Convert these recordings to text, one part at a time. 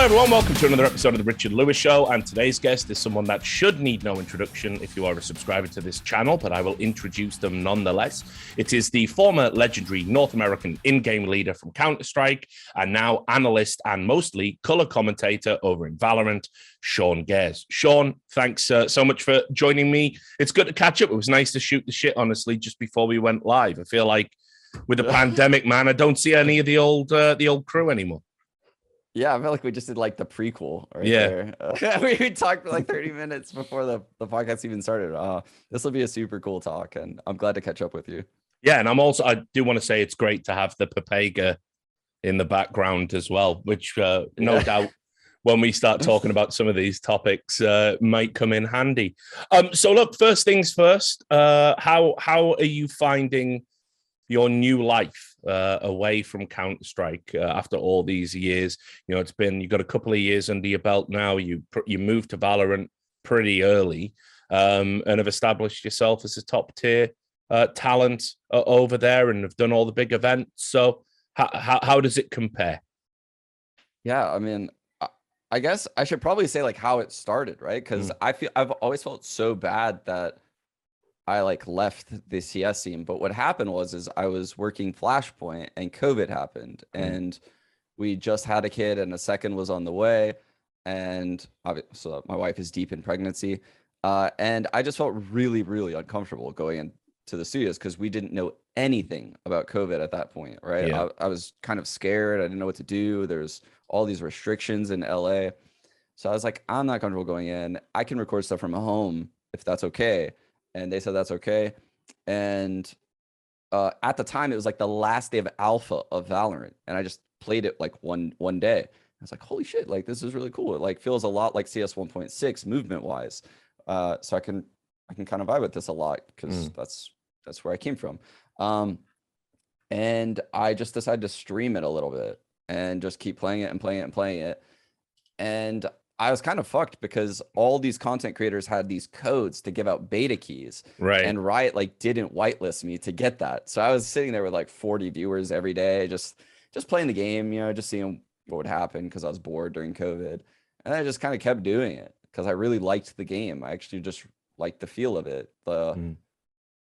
Hello, everyone. Welcome to another episode of The Richard Lewis Show. And today's guest is someone that should need no introduction if you are a subscriber to this channel, but I will introduce them nonetheless. It is the former legendary North American in-game leader from Counter-Strike and now analyst and mostly color commentator over in Valorant, Sean Gares. Sean, thanks so much for joining me. It's good to catch up. It was nice to shoot the shit, honestly, just before we went live. I feel like with the pandemic, man, I don't see any of the old crew anymore. Yeah, I feel like we just did like the prequel right Yeah. there. We talked for like 30 minutes before the podcast even started. This will be a super cool talk, and I'm glad to catch up with you. Yeah, and I do want to say it's great to have the Papega in the background as well, which no doubt when we start talking about some of these topics might come in handy. So look, first things first, how are you finding your new life away from Counter-Strike after all these years? You know, you've got a couple of years under your belt now. You moved to Valorant pretty early and have established yourself as a top tier talent over there and have done all the big events. So how does it compare? Yeah, I mean, I guess I should probably say like how it started, right? Because I've always felt so bad that I like left the CS scene, but what happened was I was working Flashpoint and COVID happened, and we just had a kid and a second was on the way, and so my wife is deep in pregnancy, and I just felt really, really uncomfortable going into the studios because we didn't know anything about COVID at that point, right? Yeah. I was kind of scared. I didn't know what to do. There's all these restrictions in LA, so I was like, I'm not comfortable going in. I can record stuff from home if that's okay. And they said that's okay. And at the time, it was like the last day of alpha of Valorant, and I just played it like one day. I was like, holy shit, like this is really cool. It like feels a lot like CS 1.6 movement wise. So I can kind of vibe with this a lot because that's where I came from. And I just decided to stream it a little bit and just keep playing it and playing it and playing it. And I was kind of fucked because all these content creators had these codes to give out beta keys, Right. And Riot like didn't whitelist me to get that. So I was sitting there with like 40 viewers every day, just playing the game, you know, just seeing what would happen because I was bored during COVID. And I just kind of kept doing it because I really liked the game. I actually just liked the feel of it.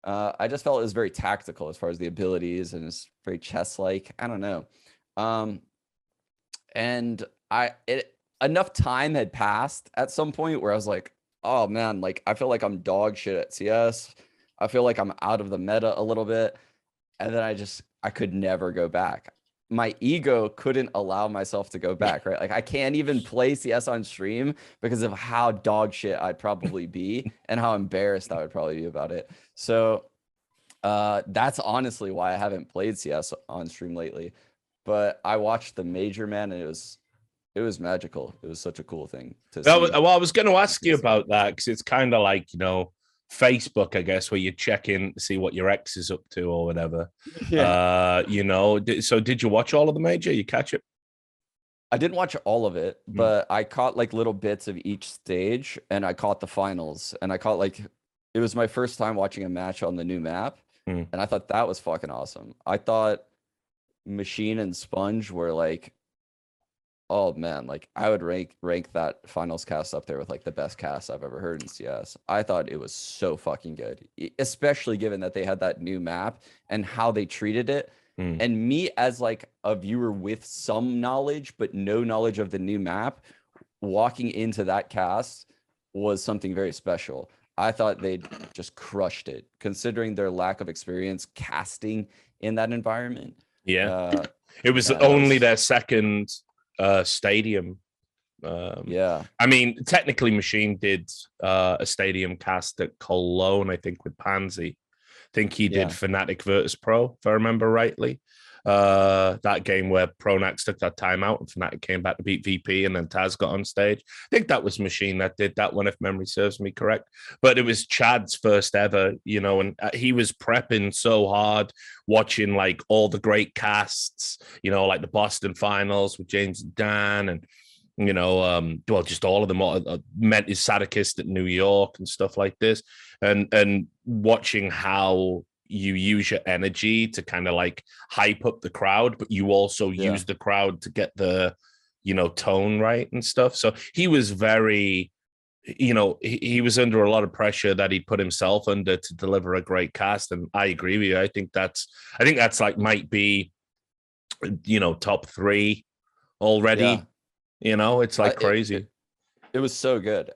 I just felt it was very tactical as far as the abilities, and it's very chess-like. I don't know. And enough time had passed at some point where I was like, oh man, like I feel like I'm dog shit at CS. I feel like I'm out of the meta a little bit. And then I could never go back. My ego couldn't allow myself to go back, right? Like I can't even play CS on stream because of how dog shit I'd probably be and how embarrassed I would probably be about it. So that's honestly why I haven't played CS on stream lately. But I watched the major, man, and it was magical. It was such a cool thing to see. Well, I was going to ask you about that because it's kind of like, you know, Facebook, I guess, where you check in to see what your ex is up to or whatever. Yeah. You know, so did you watch all of the major? You catch it? I didn't watch all of it, but I caught like little bits of each stage, and I caught the finals, and I caught like, it was my first time watching a match on the new map, and I thought that was fucking awesome. I thought Machine and Sponge were like, oh man, like I would rank that finals cast up there with like the best cast I've ever heard in CS. I thought it was so fucking good, especially given that they had that new map and how they treated it. And me as like a viewer with some knowledge, but no knowledge of the new map, walking into that cast was something very special. I thought they just crushed it considering their lack of experience casting in that environment. Yeah. It was only their second stadium. Yeah. I mean, technically Machine did a stadium cast at Cologne, I think, with Pansy. I think he did Fnatic Virtus Pro, if I remember rightly. That game where Pronax took that timeout and Fnatic came back to beat VP and then Taz got on stage. I think that was Machine that did that one, if memory serves me correct. But it was Chad's first ever, you know, and he was prepping so hard, watching like all the great casts, you know, like the Boston finals with James and Dan and, you know, well, just all of them. Met his Sadikist at New York and stuff like this, and watching how you use your energy to kind of like hype up the crowd, but you also use the crowd to get the tone right and stuff. So he was very, he was under a lot of pressure that he put himself under to deliver a great cast. And I agree with you. I think that's like might be, top 3 already. Yeah. It's like crazy. It was so good.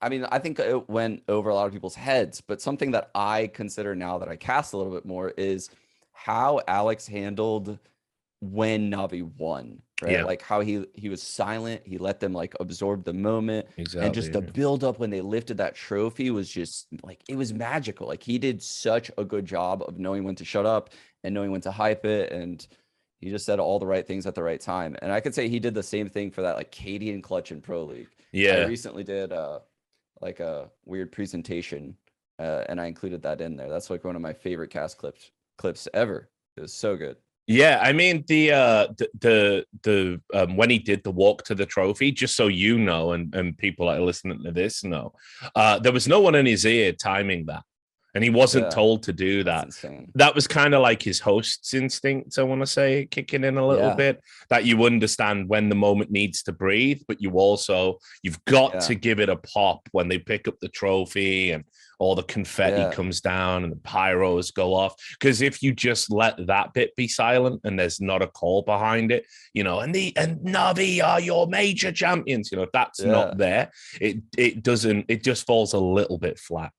I mean, I think it went over a lot of people's heads, but something that I consider now that I cast a little bit more is how Alex handled when Navi won, right? Yeah. Like how he was silent, he let them like absorb the moment. Exactly. And just the build up when they lifted that trophy was just like, it was magical. Like he did such a good job of knowing when to shut up and knowing when to hype it, and he just said all the right things at the right time. And I could say he did the same thing for that like Katie and Clutch in Pro League. Yeah. I recently did like a weird presentation, and I included that in there. That's like one of my favorite cast clips ever. It was so good. Yeah, I mean the when he did the walk to the trophy, just so you know, and people that are listening to this know, there was no one in his ear timing that, and he wasn't told to do that. That's insane. That was kind of like his host's instinct, I want to say, kicking in a little bit, that you understand when the moment needs to breathe, but you've got to give it a pop when they pick up the trophy and all the confetti comes down and the pyros go off. Because if you just let that bit be silent and there's not a call behind it, and Navi are your major champions, if that's not there, it just falls a little bit flat,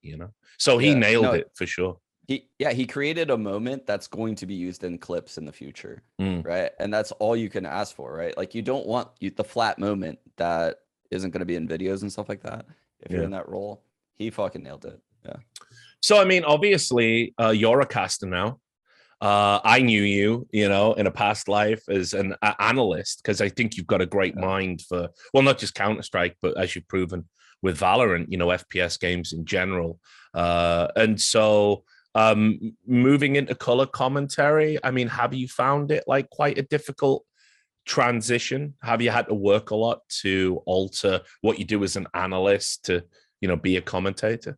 So he nailed it for sure. He created a moment that's going to be used in clips in the future, right? And that's all you can ask for, right? Like you don't want the flat moment that isn't going to be in videos and stuff like that. If you're in that role, he fucking nailed it. Yeah. So, I mean, obviously, you're a caster now. I knew you, in a past life as an analyst, because I think you've got a great mind for, well, not just Counter-Strike, but as you've proven with Valorant, FPS games in general. And so moving into color commentary, I mean, have you found it like quite a difficult transition? Have you had to work a lot to alter what you do as an analyst to, be a commentator?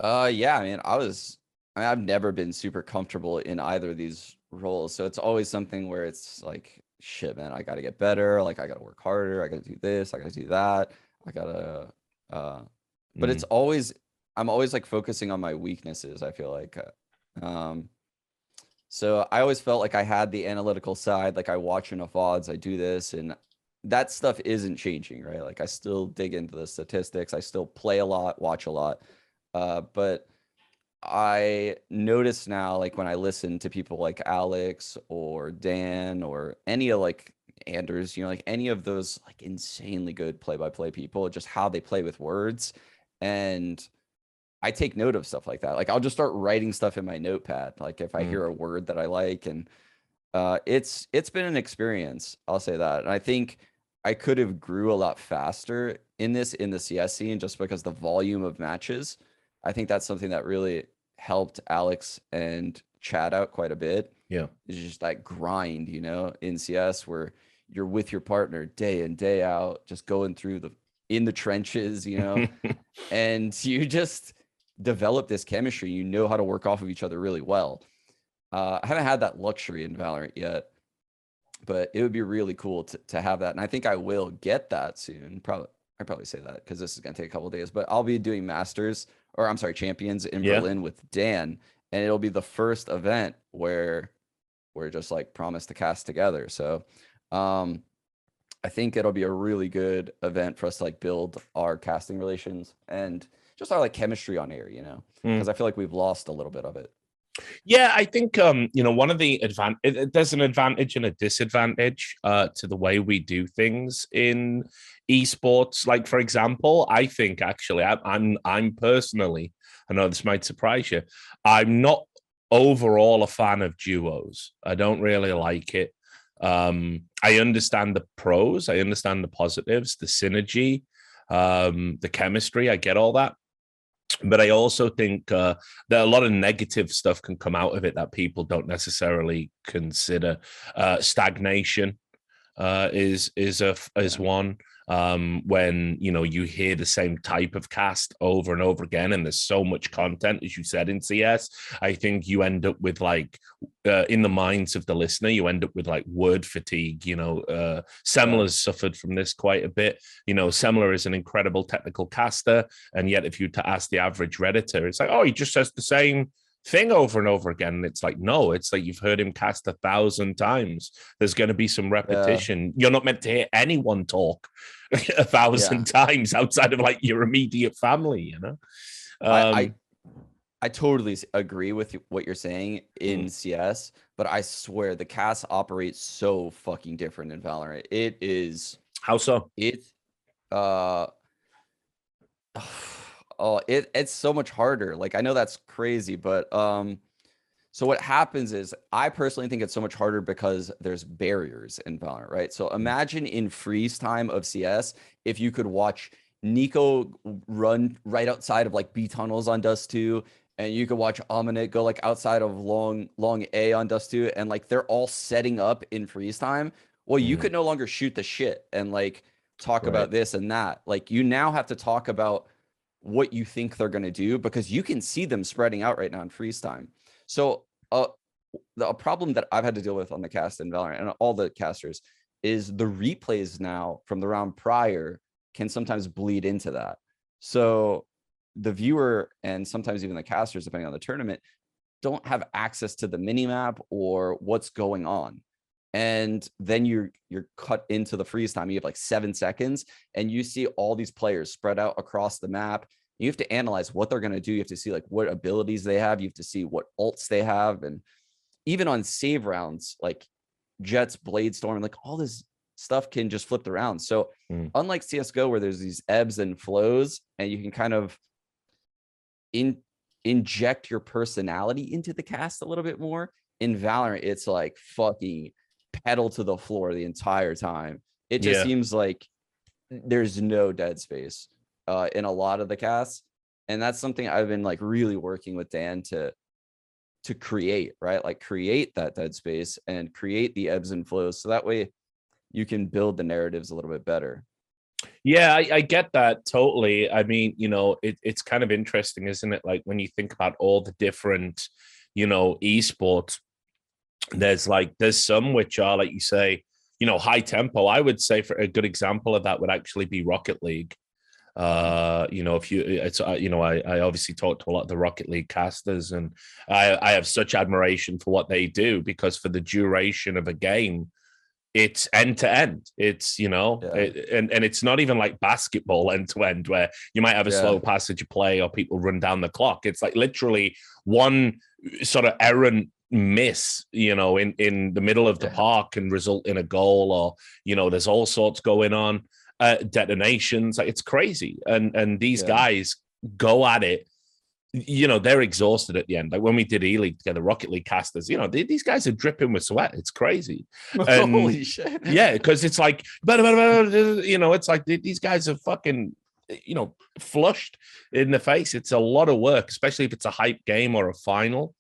Yeah, I mean, I've never been super comfortable in either of these roles. So it's always something where it's like, shit, man, I got to get better. Like I got to work harder. I got to do this. I got to do that. I got to, but I'm always like focusing on my weaknesses. I feel like, so I always felt like I had the analytical side. Like I watch enough odds, I do this, and that stuff isn't changing, right? Like I still dig into the statistics. I still play a lot, watch a lot. But I notice now, like when I listen to people like Alex or Dan or any of like Anders, like any of those like insanely good play-by-play people, just how they play with words. And I take note of stuff like that. Like I'll just start writing stuff in my notepad. Like if I hear a word that I like, and it's been an experience. I'll say that. And I think I could have grew a lot faster in the CS scene just because the volume of matches. I think that's something that really helped Alex and Chad out quite a bit. Yeah. It's just that grind, in CS where you're with your partner day in, day out, just going through in the trenches, and you just develop this chemistry. You know how to work off of each other really well. I haven't had that luxury in Valorant yet, but it would be really cool to have that. And I think I will get that soon. I probably say that because this is going to take a couple of days, but I'll be doing Champions in Berlin with Dan. And it'll be the first event where we're just like promised to cast together. So I think it'll be a really good event for us to like build our casting relations and just our like chemistry on air, because I feel like we've lost a little bit of it. Yeah, I think one of the there's an advantage and a disadvantage to the way we do things in esports. Like for example, I think actually I'm personally, I know this might surprise you, I'm not overall a fan of duos. I don't really like it. I understand the pros, I understand the positives, the synergy, the chemistry, I get all that. But I also think that a lot of negative stuff can come out of it that people don't necessarily consider. Stagnation is one. when, you know, you hear the same type of cast over and over again, and there's so much content, as you said, in CS. I think you end up with like, in the minds of the listener, you end up with like word fatigue. You know, Semler's suffered from this quite a bit. You know, Semler is an incredible technical caster, and yet if you to ask the average Redditor, it's like, oh, he just says the same thing over and over again. And it's like, no, it's like you've heard him cast 1,000 times. There's going to be some repetition. You're not meant to hear anyone talk 1,000 times outside of like your immediate family, you know. I totally agree with what you're saying in CS, but I swear the cast operates so fucking different in Valorant. It is. How so? It's it's so much harder. Like, I know that's crazy, but so what happens is, I personally think it's so much harder because there's barriers in Valorant, right? So imagine in freeze time of CS, if you could watch Nico run right outside of like B tunnels on Dust 2, and you could watch Ominate go like outside of long A on Dust 2, and like they're all setting up in freeze time. Well, you could no longer shoot the shit and like talk about this and that. Like, you now have to talk about what you think they're going to do, because you can see them spreading out right now in freeze time. So the problem that I've had to deal with on the cast in Valorant, and all the casters, is the replays now from the round prior can sometimes bleed into that. So the viewer, and sometimes even the casters, depending on the tournament, don't have access to the mini map or what's going on. And then you're cut into the freeze time. You have like 7 seconds, and you see all these players spread out across the map. You have to analyze what they're going to do. You have to see like what abilities they have. You have to see what ults they have. And even on save rounds, like Jets, Bladestorm, like all this stuff can just flip around. So unlike CSGO, where there's these ebbs and flows, and you can kind of inject your personality into the cast a little bit more, in Valorant, it's like fucking pedal to the floor the entire time. It just seems like there's no dead space in a lot of the casts. And that's something I've been like really working with Dan to create, right? Like, create that dead space and create the ebbs and flows, so that way you can build the narratives a little bit better. Yeah, I get that totally. I mean, you know, it's kind of interesting, isn't it? Like, when you think about all the different, you know, esports, there's some which are, like you say, you know, high tempo. I would say for a good example of that would actually be Rocket League. You know, if you, it's, you know, I obviously talk to a lot of the Rocket League casters, and I have such admiration for what they do, because for the duration of a game, it's end to end. It's, you know, and it's not even like basketball end to end, where you might have a slow passage of play or people run down the clock. It's like literally one sort of errant miss, you know, in the middle of the park can result in a goal, or, you know, there's all sorts going on, detonations. Like, it's crazy. And these guys go at it. You know, they're exhausted at the end. Like, when we did E-League together, Rocket League casters, you know, these guys are dripping with sweat. It's crazy. And holy shit. Yeah, because it's like, you know, it's like these guys are fucking, you know, flushed in the face. It's a lot of work, especially if it's a hype game or a final.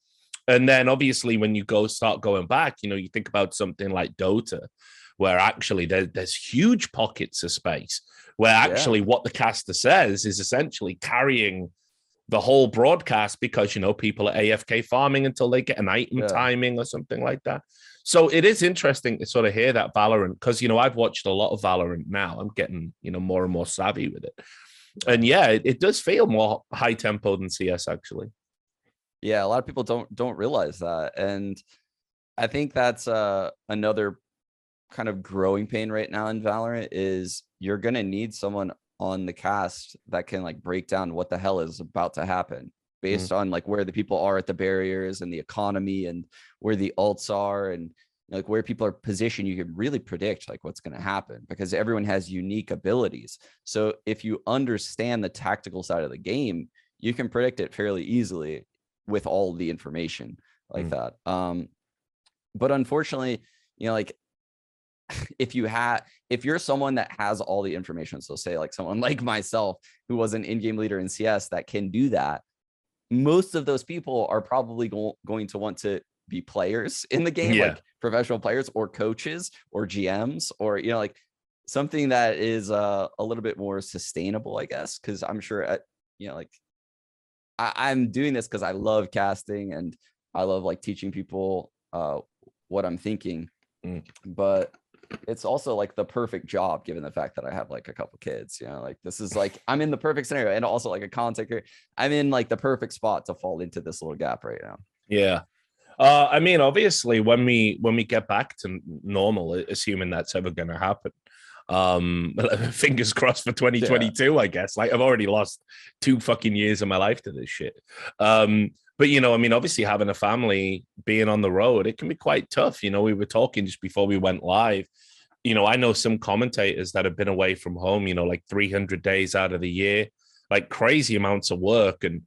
And then obviously when you start going back, you know, you think about something like Dota, where actually there's huge pockets of space, where actually what the caster says is essentially carrying the whole broadcast, because, you know, people are AFK farming until they get an item timing or something like that. So it is interesting to sort of hear that Valorant, because, you know, I've watched a lot of Valorant now. I'm getting, you know, more and more savvy with it. And yeah, it does feel more high tempo than CS, actually. Yeah, a lot of people don't realize that. And I think that's another kind of growing pain right now in Valorant, is you're going to need someone on the cast that can like break down what the hell is about to happen based on like where the people are at the barriers and the economy and where the ults are, and like where people are positioned. You can really predict like what's going to happen, because everyone has unique abilities. So if you understand the tactical side of the game, you can predict it fairly easily with all the information like that. But unfortunately, you know, like, if you're someone that has all the information, so say like someone like myself, who was an in-game leader in CS, that can do that, most of those people are probably going to want to be players in the game, like professional players or coaches or GMs, or, you know, like something that is a little bit more sustainable, I guess, because I'm sure, like I'm doing this because I love casting and I love like teaching people what I'm thinking. But it's also like the perfect job given the fact that I have like a couple kids, like this is like I'm in the perfect scenario, and also like a content creator. I'm in like the perfect spot to fall into this little gap right now. Yeah. I mean, obviously, when we get back to normal, assuming that's ever going to happen, fingers crossed for 2022. Yeah. I guess. Like, I've already lost 2 fucking years of my life to this shit. But I mean, obviously, having a family, being on the road, it can be quite tough. We were talking just before we went live. I know some commentators that have been away from home, like 300 days out of the year, like crazy amounts of work. And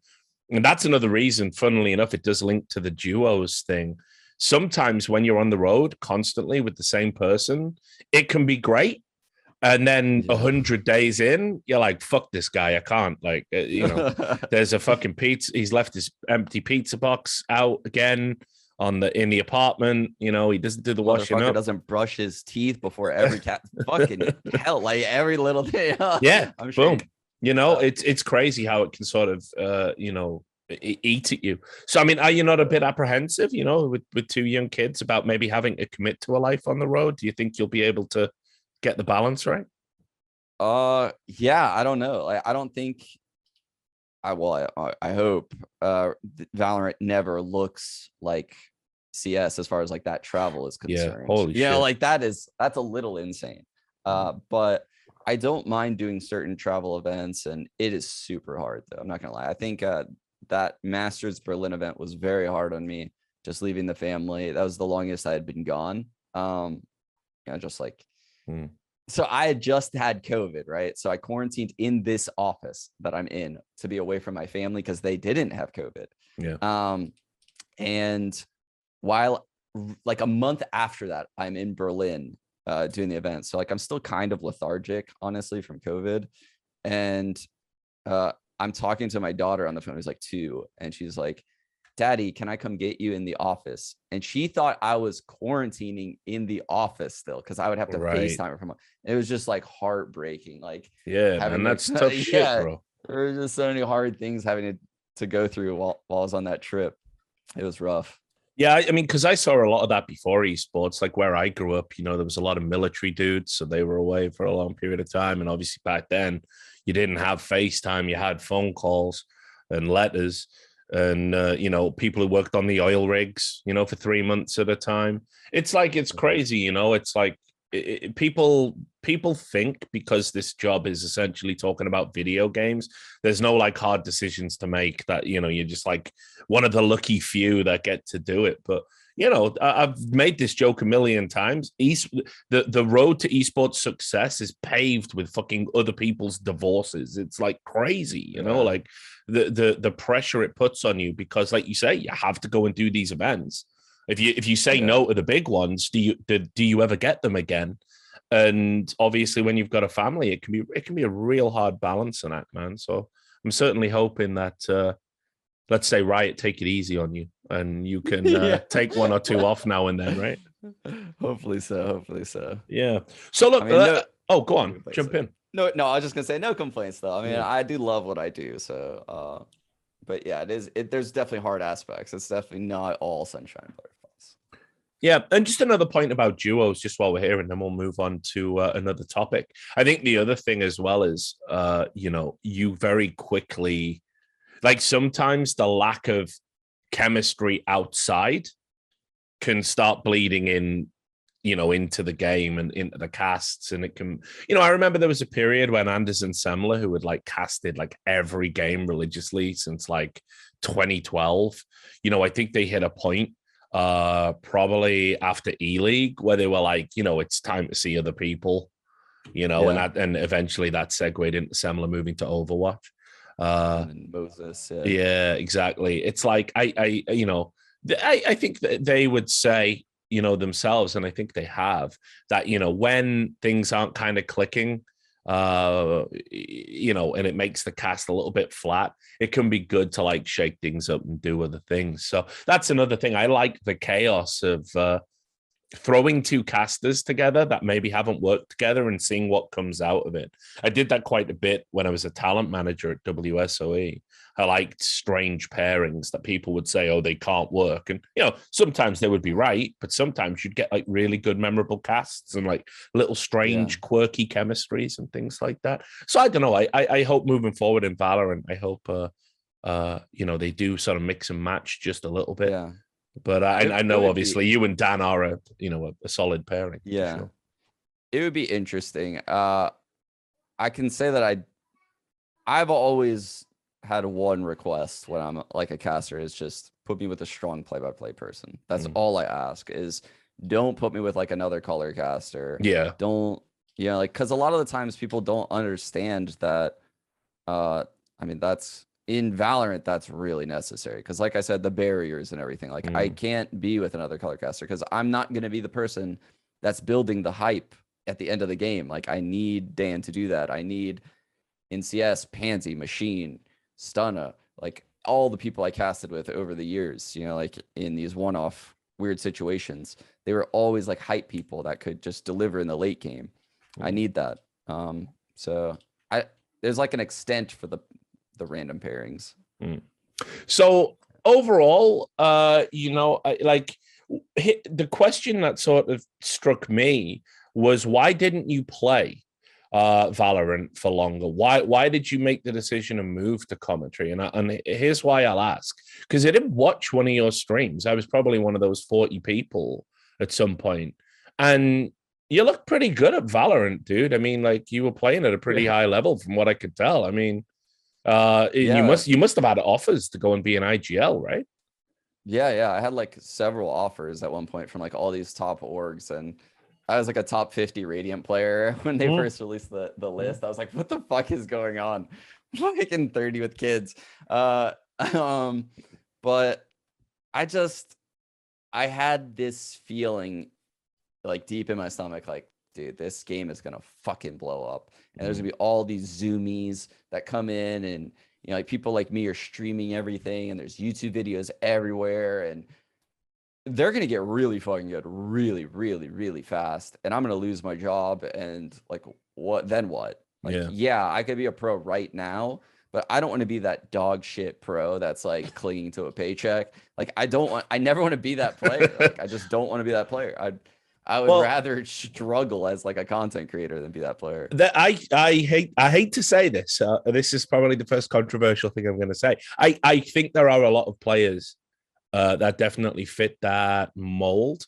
that's another reason, funnily enough, it does link to the duos thing. Sometimes when you're on the road constantly with the same person, it can be great. And then 100 days in, you're like, fuck this guy. I can't. Like, there's a fucking pizza. He's left his empty pizza box out again in the apartment. He doesn't do the washing up. Doesn't brush his teeth before every cat. Fucking hell, like every little thing. Yeah, I'm sure. Boom. It's crazy how it can sort of, eat at you. So, I mean, are you not a bit apprehensive, with 2 young kids about maybe having to commit to a life on the road? Do you think you'll be able to get the balance right? Yeah, I don't know. Like, I don't think I hope Valorant never looks like CS as far as like that travel is concerned. Yeah, holy shit. Like that's a little insane. But I don't mind doing certain travel events, and it is super hard though. I'm not gonna lie. I think that Masters Berlin event was very hard on me, just leaving the family. That was the longest I had been gone. Just like so I had just had COVID, right? So I quarantined in this office that I'm in to be away from my family because they didn't have COVID. Yeah. And while like a month after that, I'm in Berlin doing the event. So like I'm still kind of lethargic, honestly, from COVID. And I'm talking to my daughter on the phone, who's like 2, and she's like, Daddy, can I come get you in the office? And she thought I was quarantining in the office still because I would have to FaceTime her from home. It was just like heartbreaking. Like, yeah, man, that's tough shit, bro. There were just so many hard things having to go through while I was on that trip. It was rough. Yeah, I mean, because I saw a lot of that before esports, like where I grew up, there was a lot of military dudes, so they were away for a long period of time. And obviously back then you didn't have FaceTime, you had phone calls and letters. And, people who worked on the oil rigs, for 3 months at a time. It's like, it's crazy, it's like people think because this job is essentially talking about video games, there's no like hard decisions to make, that, you're just like one of the lucky few that get to do it. But, I've made this joke a million times. The road to esports success is paved with fucking other people's divorces. It's like crazy, like the pressure it puts on you, because like you say, you have to go and do these events. If you say no to the big ones, do you ever get them again? And obviously when you've got a family, it can be a real hard balancing act, man. So I'm certainly hoping that let's say Riot take it easy on you, and you can take 1 or 2 off now and then, right? Hopefully so. Yeah. So look, go on, jump in. No, I was just gonna say no complaints though. I mean, I do love what I do. So, but yeah, there's definitely hard aspects. It's definitely not all sunshine butterflies. Yeah, and just another point about duos, just while we're here, and then we'll move on to another topic. I think the other thing as well is, you very quickly, like sometimes the lack of chemistry outside can start bleeding in, into the game and into the casts. And it can, I remember there was a period when Anders and Semler, who had like casted like every game religiously since like 2012, I think they hit a point probably after E-League where they were like, it's time to see other people, and eventually that segued into Semler moving to Overwatch. And Moses, yeah, exactly. It's like I think that they would say, themselves, and I think they have, that when things aren't kind of clicking, and it makes the cast a little bit flat, it can be good to like shake things up and do other things. So that's another thing. I like the chaos of throwing two casters together that maybe haven't worked together and seeing what comes out of it. I did that quite a bit when I was a talent manager at WSOE. I liked strange pairings that people would say, oh, they can't work. And, sometimes they would be right, but sometimes you'd get like really good, memorable casts and like little strange, quirky chemistries and things like that. So I don't know. I hope moving forward in Valorant, I hope, they do sort of mix and match just a little bit. Yeah. But I know, obviously, you and Dan are a solid pairing. Yeah, sure. It would be interesting. I can say that I've always had one request when I'm like a caster is just put me with a strong play-by-play person. That's all I ask is don't put me with like another color caster. Yeah. Don't, because a lot of the times people don't understand that. That's in Valorant, that's really necessary because, like I said, the barriers and everything. Like, I can't be with another color caster because I'm not going to be the person that's building the hype at the end of the game. Like, I need Dan to do that. I need in CS, Pansy, Machine, Stunna, like all the people I casted with over the years. Like in these one-off weird situations, they were always like hype people that could just deliver in the late game. I need that. So there's like an extent for the random pairings. So overall, the question that sort of struck me was, why didn't you play Valorant for longer? Why did you make the decision and move to commentary? And here's why I'll ask, because I didn't watch one of your streams. I was probably one of those 40 people at some point, and you look pretty good at Valorant, dude. I mean, like, you were playing at a pretty high level from what I could tell. I mean, you must have had offers to go and be an IGL, right? Yeah. I had like several offers at one point from like all these top orgs, and I was like a top 50 Radiant player when they first released the list. I was like, what the fuck is going on? I'm making 30 with kids. But I had this feeling like deep in my stomach, like, dude, this game is gonna fucking blow up, and there's gonna be all these zoomies that come in, and like people like me are streaming everything, and there's YouTube videos everywhere, and they're gonna get really fucking good, really, really, really fast, and I'm gonna lose my job, and like, what then? What? Like, I could be a pro right now, but I don't want to be that dog shit pro that's like clinging to a paycheck. Like, I never want to be that player. Like, I just don't want to be that player. I would rather struggle as like a content creator than be that player. I hate to say this. This is probably the first controversial thing I'm going to say. I think there are a lot of players that definitely fit that mold,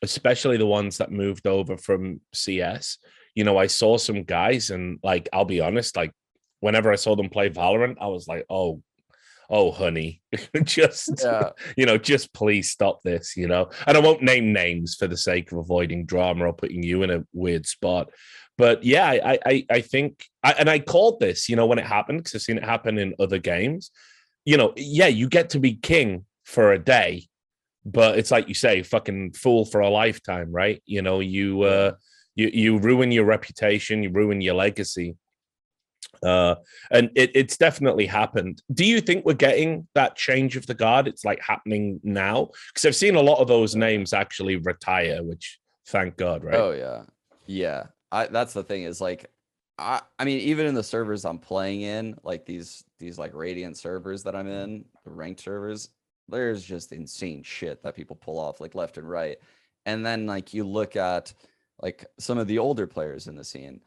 especially the ones that moved over from CS. I saw some guys, and like, I'll be honest, like, whenever I saw them play Valorant, I was like, oh, honey, just please stop this, And I won't name names for the sake of avoiding drama or putting you in a weird spot. But yeah, I think, I called this, when it happened, because I've seen it happen in other games. You get to be king for a day, but it's like you say, fucking fool for a lifetime, right? You ruin your reputation, you ruin your legacy. And it's definitely happened. Do you think we're getting that change of the guard? It's like happening now, because I've seen a lot of those names actually retire, which thank God, right? Oh yeah. That's the thing is like, I mean, even in the servers I'm playing in, like these like Radiant servers that I'm in, the ranked servers, there's just insane shit that people pull off like left and right. And then like you look at like some of the older players in the scene,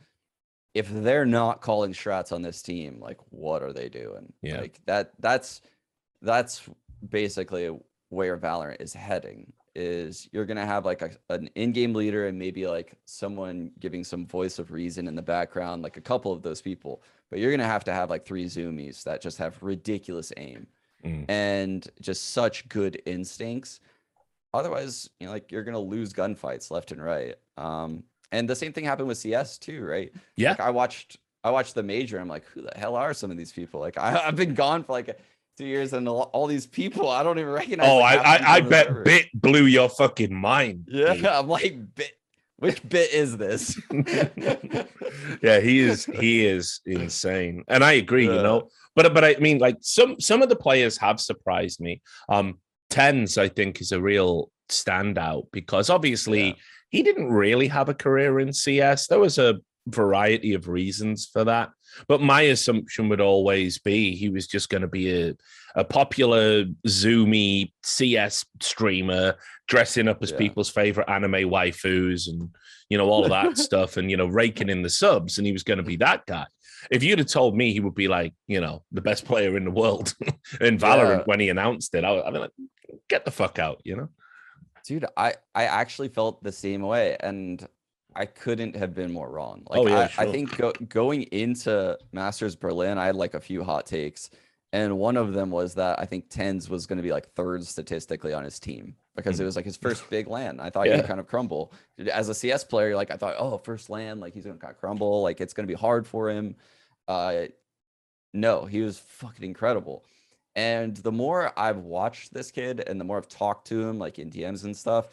if they're not calling strats on this team, like, what are they doing? Yeah. Like that's basically where Valorant is heading, is you're going to have like an in-game leader and maybe like someone giving some voice of reason in the background, like a couple of those people, but you're going to have like 3 zoomies that just have ridiculous aim and just such good instincts. Otherwise, like, you're going to lose gunfights left and right. And the same thing happened with CS too, right? Yeah. Like, I watched the major. I'm like, who the hell are some of these people? Like, I've been gone for like 2 years, and all these people I don't even recognize. Oh, like, I bet Bit blew your fucking mind. Yeah, dude. I'm like, Bit. Which Bit is this? Yeah, he is insane, and I agree. But I mean, like, some of the players have surprised me. Tens, I think, is a real standout because obviously he didn't really have a career in CS. There was a variety of reasons for that. But my assumption would always be he was just going to be a popular Zoomy CS streamer dressing up as people's favorite anime waifus and, you know, all of that stuff and, you know, raking in the subs. And he was going to be that guy. If you'd have told me he would be like, you know, the best player in the world in Valorant when he announced it, I'd be like, get the fuck out, you know? Dude, I actually felt the same way. And I couldn't have been more wrong. Like, I think going into Masters Berlin, I had like a few hot takes. And one of them was that I think Tens was going to be like third statistically on his team because it was like his first big LAN. I thought he'd kind of crumble. As a CS player, like I thought, oh, first LAN, like he's going to kind of crumble. Like it's going to be hard for him. No, he was fucking incredible. And the more I've watched this kid and the more I've talked to him, like in DMs and stuff,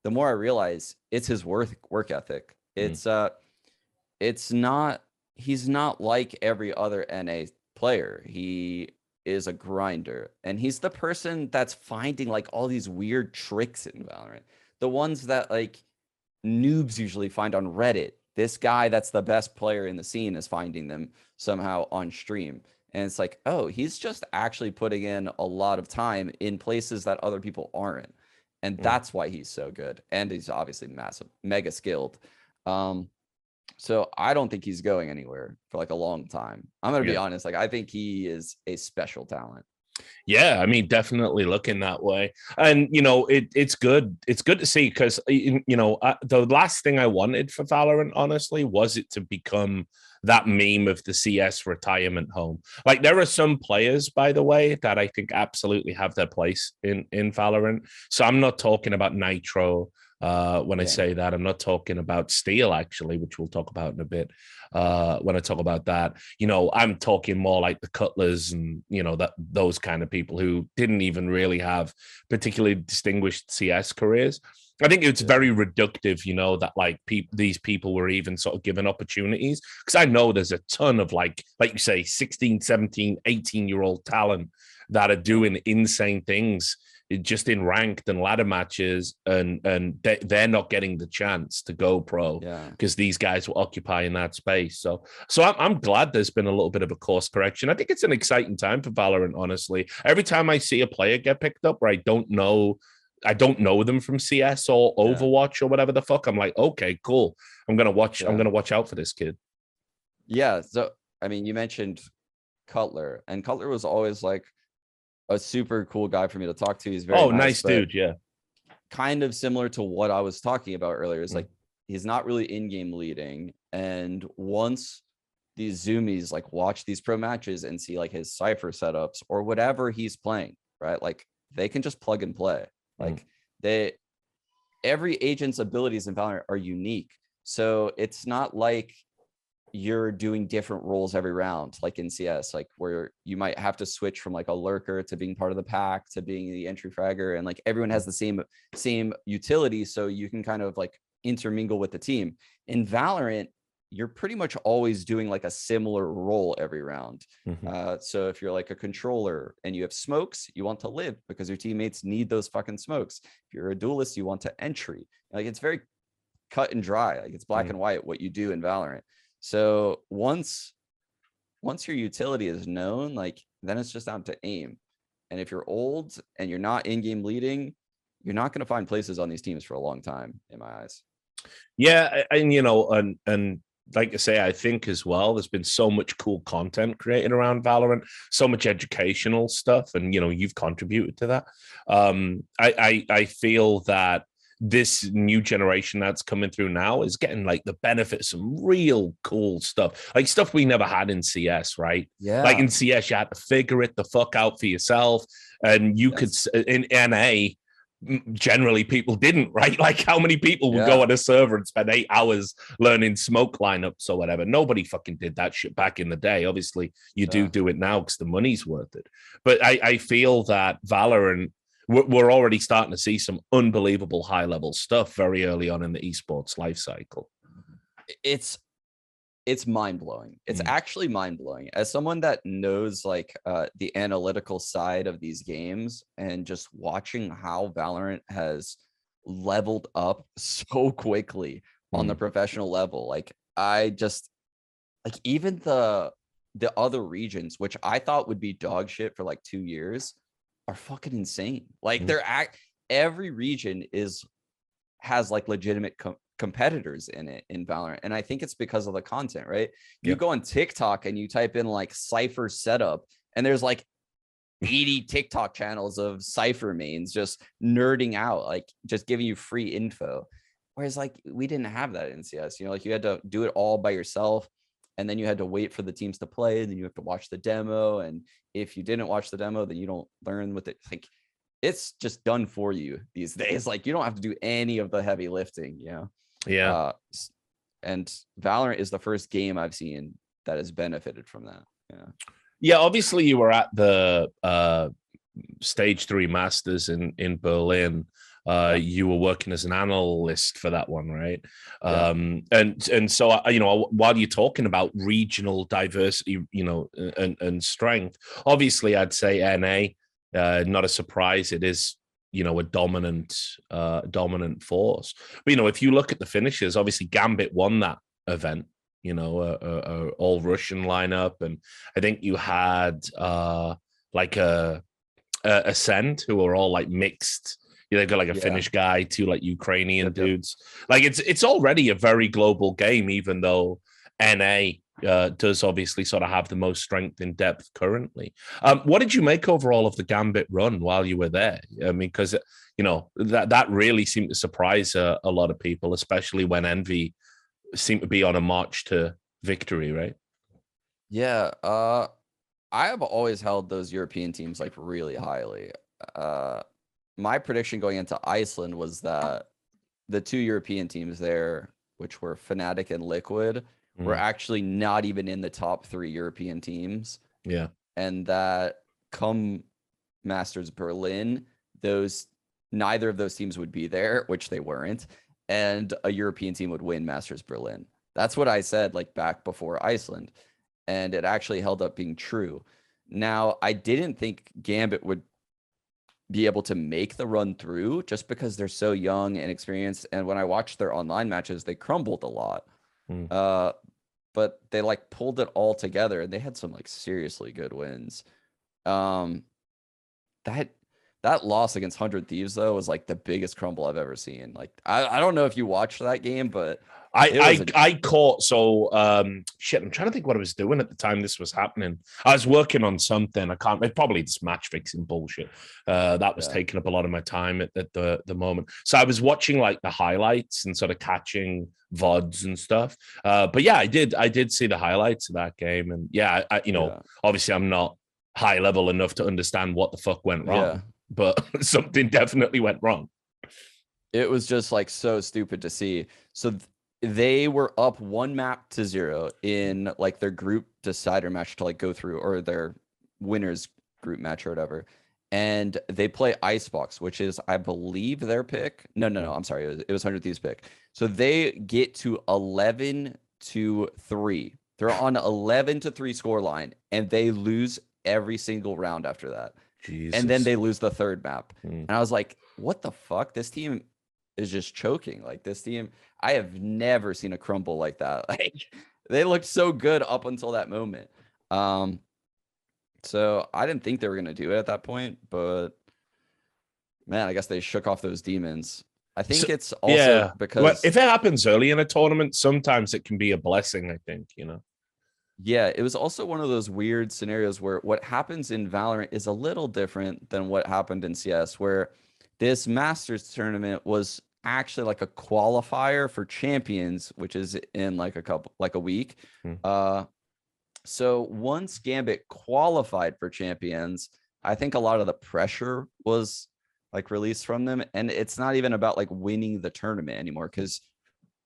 the more I realize it's his work ethic. It's not, he's not like every other NA player. He is a grinder, and he's the person that's finding like all these weird tricks in Valorant. The ones that like noobs usually find on Reddit. This guy that's the best player in the scene is finding them somehow on stream. And it's like, oh, he's just actually putting in a lot of time in places that other people aren't. And that's why he's so good. And he's obviously massive, mega skilled. So I don't think he's going anywhere for like a long time. I'm going to be honest. Like, I think he is a special talent. Yeah, I mean, definitely looking that way. And, you know, it's good. It's good to see because, you know, the last thing I wanted for Valorant, honestly, was it to become that meme of the CS retirement home. Like there are some players, by the way, that I think absolutely have their place in Valorant. So I'm not talking about Nitro when I say that. I'm not talking about Steel, actually, which we'll talk about in a bit. When I talk about that, you know, I'm talking more like the Cutlers and, you know, those kind of people who didn't even really have particularly distinguished CS careers. I think it's very reductive, you know, that like these people were even sort of given opportunities, because I know there's a ton of like you say, 16, 17, 18-year-old talent that are doing insane things just in ranked and ladder matches, and they're not getting the chance to go pro because these guys were occupying that space. So I'm glad there's been a little bit of a course correction. I think it's an exciting time for Valorant, honestly. Every time I see a player get picked up where I don't know them from CS or Overwatch or whatever the fuck, I'm like, okay, cool. I'm gonna watch out for this kid. Yeah. So I mean, you mentioned Cutler, and Cutler was always like a super cool guy for me to talk to. He's very nice dude. Yeah. Kind of similar to what I was talking about earlier. It's like he's not really in-game leading. And once these zoomies like watch these pro matches and see like his Cypher setups or whatever he's playing, right? Like they can just plug and play. Like every agent's abilities in Valorant are unique. So it's not like you're doing different roles every round, like in CS, like where you might have to switch from like a lurker to being part of the pack to being the entry fragger, and like everyone has the same utility, so you can kind of like intermingle with the team. In Valorant, you're pretty much always doing like a similar role every round. So if you're like a controller and you have smokes, you want to live because your teammates need those fucking smokes. If you're a duelist, you want to entry. Like it's very cut and dry. Like it's black and white what you do in Valorant. So once your utility is known, like then it's just down to aim. And if you're old and you're not in-game leading, you're not going to find places on these teams for a long time, in my eyes. Yeah, and you know, and like I say, I think as well, there's been so much cool content created around Valorant, so much educational stuff, and you know, you've contributed to that. I feel that this new generation that's coming through now is getting like the benefit of some real cool stuff, like stuff we never had in CS, right? Yeah. Like in CS, you had to figure it the fuck out for yourself, and you could in NA. Generally, people didn't, right? Like, how many people would go on a server and spend 8 hours learning smoke lineups or whatever? Nobody fucking did that shit back in the day. Obviously, you do it now because the money's worth it. But I feel that Valorant, we're already starting to see some unbelievable high-level stuff very early on in the esports life cycle. It's mind-blowing. It's actually mind-blowing. As someone that knows like the analytical side of these games and just watching how Valorant has leveled up so quickly on the professional level. Like I just like even the other regions, which I thought would be dog shit for like 2 years, are fucking insane. Like every region has like legitimate competitors in it in Valorant. And I think it's because of the content, right? You go on TikTok and you type in like Cypher setup, and there's like 80 TikTok channels of Cypher mains just nerding out, like just giving you free info. Whereas like we didn't have that in CS, you know, like you had to do it all by yourself, and then you had to wait for the teams to play, and then you have to watch the demo. And if you didn't watch the demo, then you don't learn with it. Like it's just done for you these days. Like you don't have to do any of the heavy lifting, you know? Yeah. And Valorant is the first game I've seen that has benefited from that. Yeah. Yeah, obviously you were at the Stage 3 Masters in Berlin. You were working as an analyst for that one, right? And so, you know, while you're talking about regional diversity, you know, and strength, obviously I'd say NA, not a surprise. It is, you know, a dominant force. But, you know, if you look at the finishes, obviously Gambit won that event. You know, a all Russian lineup, and I think you had like a Ascend, who are all like mixed. You know, they've got like a Finnish guy, 2 like Ukrainian dudes. Like it's already a very global game, even though NA does obviously sort of have the most strength in depth currently. What did you make overall of the Gambit run while you were there? I mean, because you know that really seemed to surprise a lot of people, especially when Envy seem to be on a march to victory, right? Yeah. I have always held those European teams like really highly. My prediction going into Iceland was that the 2 European teams there, which were Fnatic and Liquid, were actually not even in the top 3 European teams. Yeah. And that come Masters Berlin, neither of those teams would be there, which they weren't. And a European team would win Masters Berlin. That's what I said like back before Iceland. And it actually held up being true. Now, I didn't think Gambit would be able to make the run through just because they're so young and experienced. And when I watched their online matches, they crumbled a lot. But they like pulled it all together, and they had some like seriously good wins. That loss against 100 Thieves, though, was like the biggest crumble I've ever seen. Like, I don't know if you watched that game, but I caught shit. I'm trying to think what I was doing at the time this was happening. I was working on something. It's probably just match fixing bullshit. That was taking up a lot of my time at the moment. So I was watching like the highlights and sort of catching VODs and stuff. But yeah, I did see the highlights of that game, and yeah, obviously I'm not high level enough to understand what the fuck went wrong, but something definitely went wrong. It was just like so stupid to see. So they were up 1-0 in like their group decider match to like go through, or their winners group match or whatever. And they play Icebox, which is, I believe, their pick. No, I'm sorry. It was 100 Thieves pick. So they get to 11-3. They're on 11-3 scoreline, and they lose every single round after that. Jesus. And then they lose the third map. And I was like, what the fuck? This team is just choking. Like this team, I have never seen a crumble like that. Like they looked so good up until that moment. So I didn't think they were going to do it at that point, but man, I guess they shook off those demons. I think it's also because if it happens early in a tournament, sometimes it can be a blessing, I think, you know? Yeah, it was also one of those weird scenarios where what happens in Valorant is a little different than what happened in CS, where this Masters tournament was actually like a qualifier for champions, which is in like a week. So once Gambit qualified for champions, I think a lot of the pressure was like released from them. And it's not even about like winning the tournament anymore, because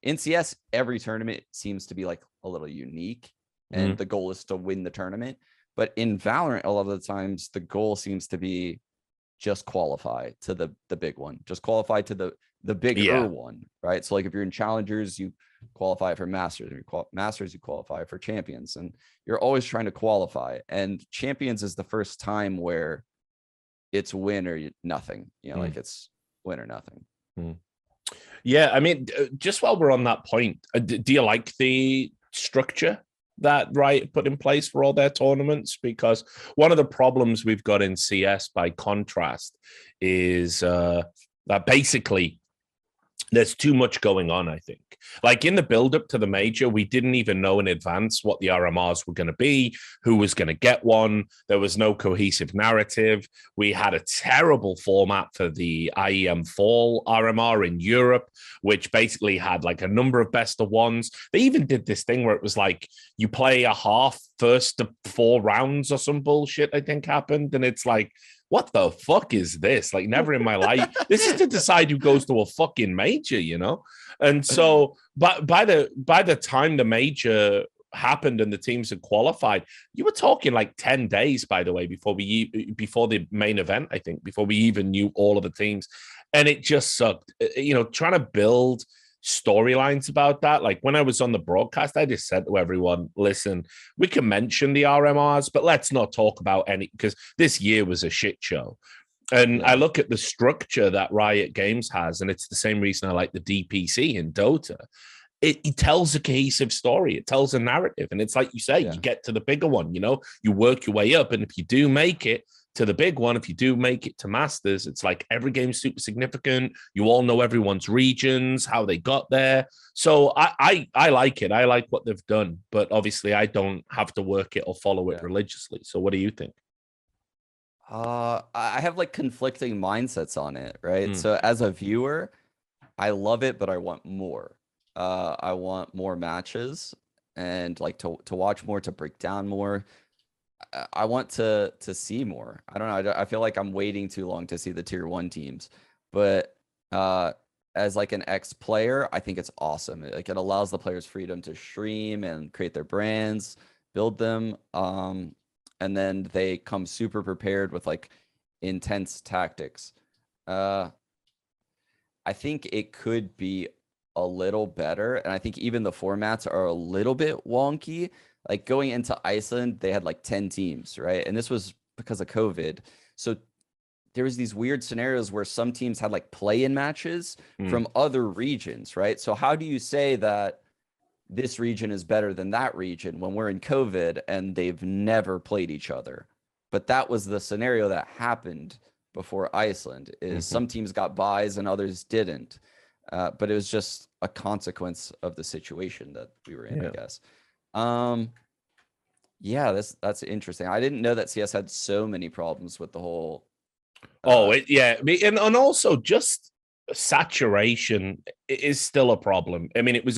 in CS, every tournament seems to be like a little unique, and the goal is to win the tournament. But in Valorant, a lot of the times the goal seems to be just qualify to the big one, just qualify to the bigger one, right? So like if you're in challengers, you qualify for masters, or masters, you qualify for champions, and you're always trying to qualify. And champions is the first time where it's win or nothing, you know, like it's win or nothing. Yeah, I mean, just while we're on that point, do you like the structure that Riot put in place for all their tournaments? Because one of the problems we've got in CS, by contrast, is that basically there's too much going on, I think. Like in the build up to the major, we didn't even know in advance what the RMRs were going to be, who was going to get one. There was no cohesive narrative. We had a terrible format for the IEM Fall RMR in Europe, which basically had like a number of best of ones. They even did this thing where it was like you play a half first to 4 rounds or some bullshit, I think happened. And it's like, what the fuck is this? Like, never in my life. This is to decide who goes to a fucking major, you know? And so, but by the time the major happened and the teams had qualified, you were talking like 10 days, by the way, before the main event, I think, before we even knew all of the teams. And it just sucked. You know, trying to build storylines about that. Like when I was on the broadcast, I just said to everyone, listen, we can mention the RMRs, but let's not talk about any, because this year was a shit show. And I look at the structure that Riot Games has, and it's the same reason I like the DPC in Dota. It tells a cohesive story. It tells a narrative. And it's like you say, you get to the bigger one, you know, you work your way up. And if you do make it to the big one, if you do make it to Masters, it's like every game's super significant. You all know everyone's regions, how they got there. So I like it. I like what they've done. But obviously, I don't have to work it or follow it religiously. So what do you think? I have like conflicting mindsets on it, right? So as a viewer, I love it, but I want more. I want more matches and like to watch more, to break down more. I want to see more. I don't know. I feel like I'm waiting too long to see the tier 1 teams. But as like an ex-player, I think it's awesome. Like it allows the players freedom to stream and create their brands, build them. And then they come super prepared with like intense tactics. I think it could be a little better. And I think even the formats are a little bit wonky. Like going into Iceland, they had like 10 teams, right? And this was because of COVID. So there was these weird scenarios where some teams had like play-in matches from other regions, right? So how do you say that this region is better than that region when we're in COVID and they've never played each other? But that was the scenario that happened before Iceland, is some teams got buys and others didn't. But it was just a consequence of the situation that we were in, I guess. Yeah, that's interesting. I didn't know that CS had so many problems with the whole. And also just saturation is still a problem. I mean, it was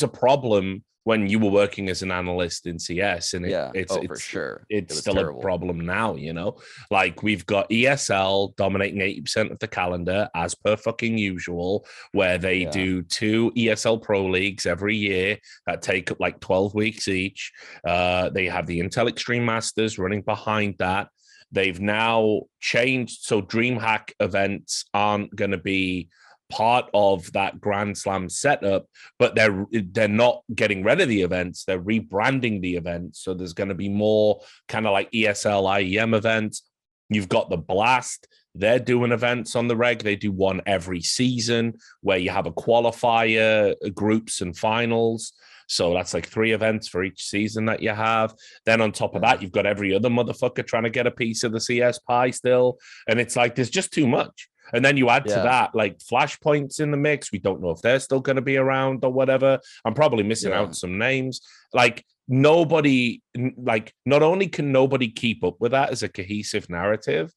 a problem when you were working as an analyst in CS, and it's for sure. It's still terrible. A problem now, you know. Like we've got ESL dominating 80% of the calendar as per fucking usual, where they do 2 ESL Pro Leagues every year that take up like 12 weeks each. They have the Intel Extreme Masters running behind that. They've now changed, so DreamHack events aren't going to be part of that Grand Slam setup, but they're not getting rid of the events. They're rebranding the events. So there's going to be more kind of like ESL IEM events. You've got the Blast. They're doing events on the reg. They do one every season where you have a qualifier, groups, and finals. So that's like 3 events for each season that you have. Then on top of that, you've got every other motherfucker trying to get a piece of the CS pie still. And it's like, there's just too much. And then you add to that, like Flashpoints in the mix. We don't know if they're still going to be around or whatever. I'm probably missing out some names. Like nobody, like not only can nobody keep up with that as a cohesive narrative,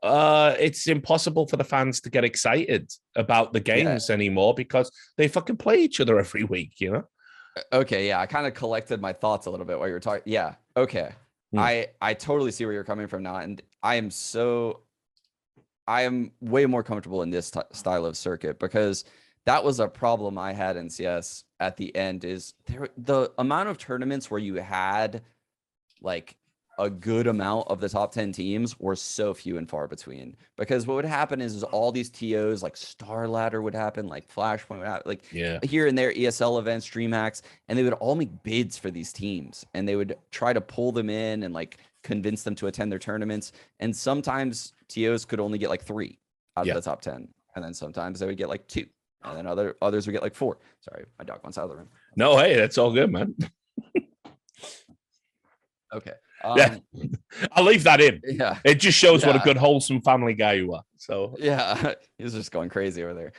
it's impossible for the fans to get excited about the games anymore because they fucking play each other every week, you know? Okay, yeah, I kind of collected my thoughts a little bit while you were talking. Yeah, okay. I totally see where you're coming from now, and I am way more comfortable in this style of circuit because that was a problem I had in CS at the end. Is the amount of tournaments where you had like a good amount of the top 10 teams were so few and far between, because what would happen is all these TOs, like Star Ladder would happen, like Flashpoint would happen, like here and there, ESL events, DreamHacks, and they would all make bids for these teams, and they would try to pull them in and like convince them to attend their tournaments. And sometimes TOs could only get like 3 out of the top 10, and then sometimes they would get like 2, and then others would get like 4. Sorry, my dog wants out of the room. No, hey, that's all good, man. Okay. Yeah, I'll leave that in. Yeah, it just shows what a good wholesome family guy you are. So yeah, he's just going crazy over there.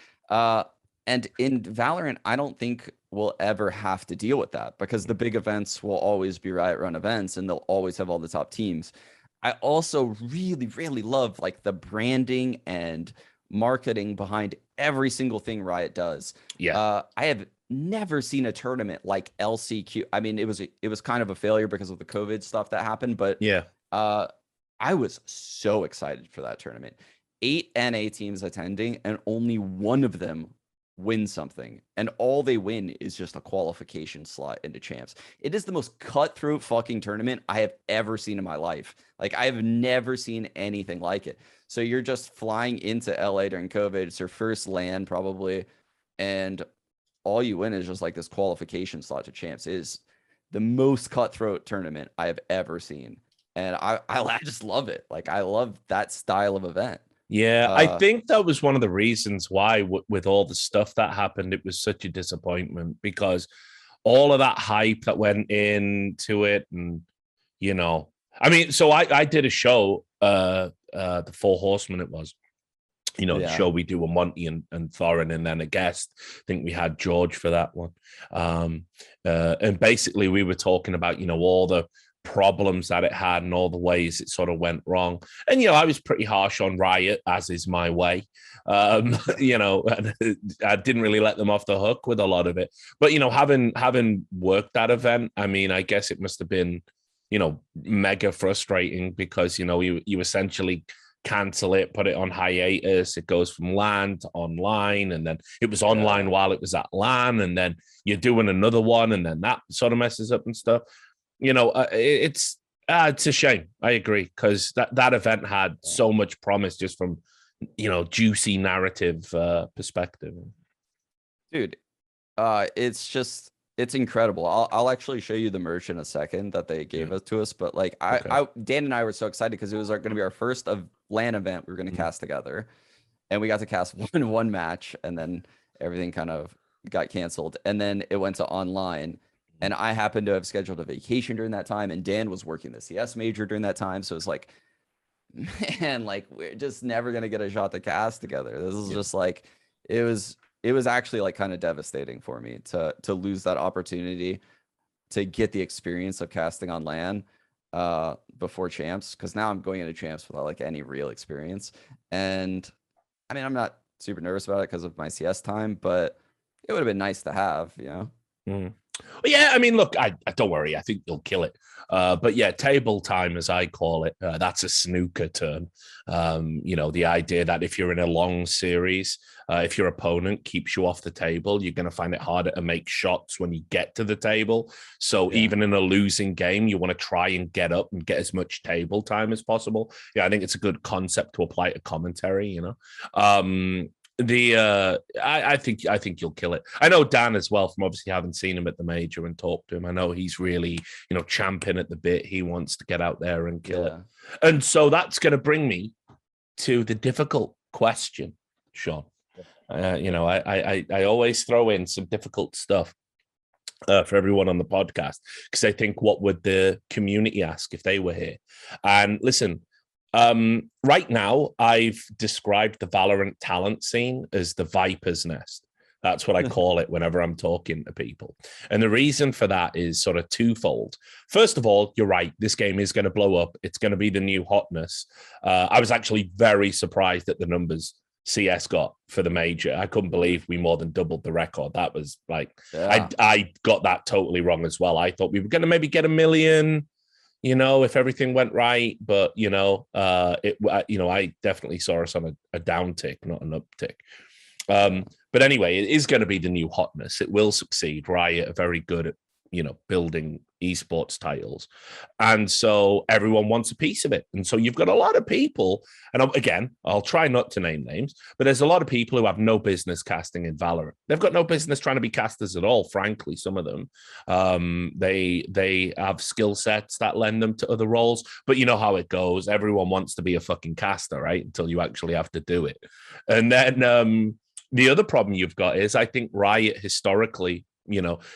And in Valorant, I don't think we'll ever have to deal with that because the big events will always be Riot run events and they'll always have all the top teams. I also really, really love like the branding and marketing behind every single thing Riot does. Yeah. I have never seen a tournament like LCQ. I mean, it was kind of a failure because of the COVID stuff that happened, but yeah, I was so excited for that tournament. 8 NA teams attending, and only one of them win something, and all they win is just a qualification slot into champs. It is the most cutthroat fucking tournament I have ever seen in my life. Like, I have never seen anything like it. So you're just flying into LA during COVID. It's your first LAN probably, and all you win is just like this qualification slot to champs. It is the most cutthroat tournament I have ever seen, and I just love it. Like, I love that style of event. Yeah, I think that was one of the reasons why, with all the stuff that happened, it was such a disappointment, because all of that hype that went into it, and I mean, so I did a show, the Four Horsemen, it was, the show we do with Monty and Thorin, and then a guest. I think we had George for that one, and basically we were talking about all the problems that it had and all the ways it sort of went wrong. And I was pretty harsh on Riot, as is my way. And I didn't really let them off the hook with a lot of it. But having worked that event, I mean, I guess it must have been mega frustrating, because you essentially cancel it, put it on hiatus. It goes from LAN to online, and then it was online while it was at LAN, and then you're doing another one, and then that sort of messes up and stuff. It's a shame. I agree, because that event had so much promise just from juicy narrative perspective. Dude, it's incredible. I'll actually show you the merch in a second that they gave us to us. But like, Dan and I were so excited because it was going to be our first of LAN event we were going to cast together, and we got to cast one match, and then everything kind of got canceled, and then it went to online. And I happened to have scheduled a vacation during that time, and Dan was working the CS major during that time. So it's like, man, like, we're just never gonna get a shot to cast together. This is just like, it was actually like kind of devastating for me to lose that opportunity to get the experience of casting on LAN before champs, because now I'm going into champs without like any real experience. And I mean, I'm not super nervous about it because of my CS time, but it would have been nice to have, Well, yeah, I mean, look, I don't worry. I think you'll kill it. But yeah, table time, as I call it, that's a snooker term. The idea that if you're in a long series, if your opponent keeps you off the table, you're going to find it harder to make shots when you get to the table. So even in a losing game, you want to try and get up and get as much table time as possible. Yeah, I think it's a good concept to apply to commentary. I think you'll kill it. I know Dan as well, from obviously having seen him at the major and talked to him. I know he's really, champing at the bit. He wants to get out there and kill it. And so that's going to bring me to the difficult question, Sean. I always throw in some difficult stuff for everyone on the podcast, because I think, what would the community ask if they were here? And listen, right now, I've described the Valorant talent scene as the Viper's Nest. That's what I call it whenever I'm talking to people. And the reason for that is sort of twofold. First of all, you're right. This game is going to blow up. It's going to be the new hotness. I was actually very surprised at the numbers CS got for the major. I couldn't believe we more than doubled the record. That was like, I got that totally wrong as well. I thought we were going to maybe get 1 million, if everything went right. But, I definitely saw us on a downtick, not an uptick. But anyway, it is going to be the new hotness. It will succeed. Riot are very good at, building esports titles. And so everyone wants a piece of it. And so you've got a lot of people, and again, I'll try not to name names, but there's a lot of people who have no business casting in Valorant. They've got no business trying to be casters at all, frankly, some of them. They have skill sets that lend them to other roles, but you know how it goes. Everyone wants to be a fucking caster, right? Until you actually have to do it. And then The other problem you've got is I think Riot historically,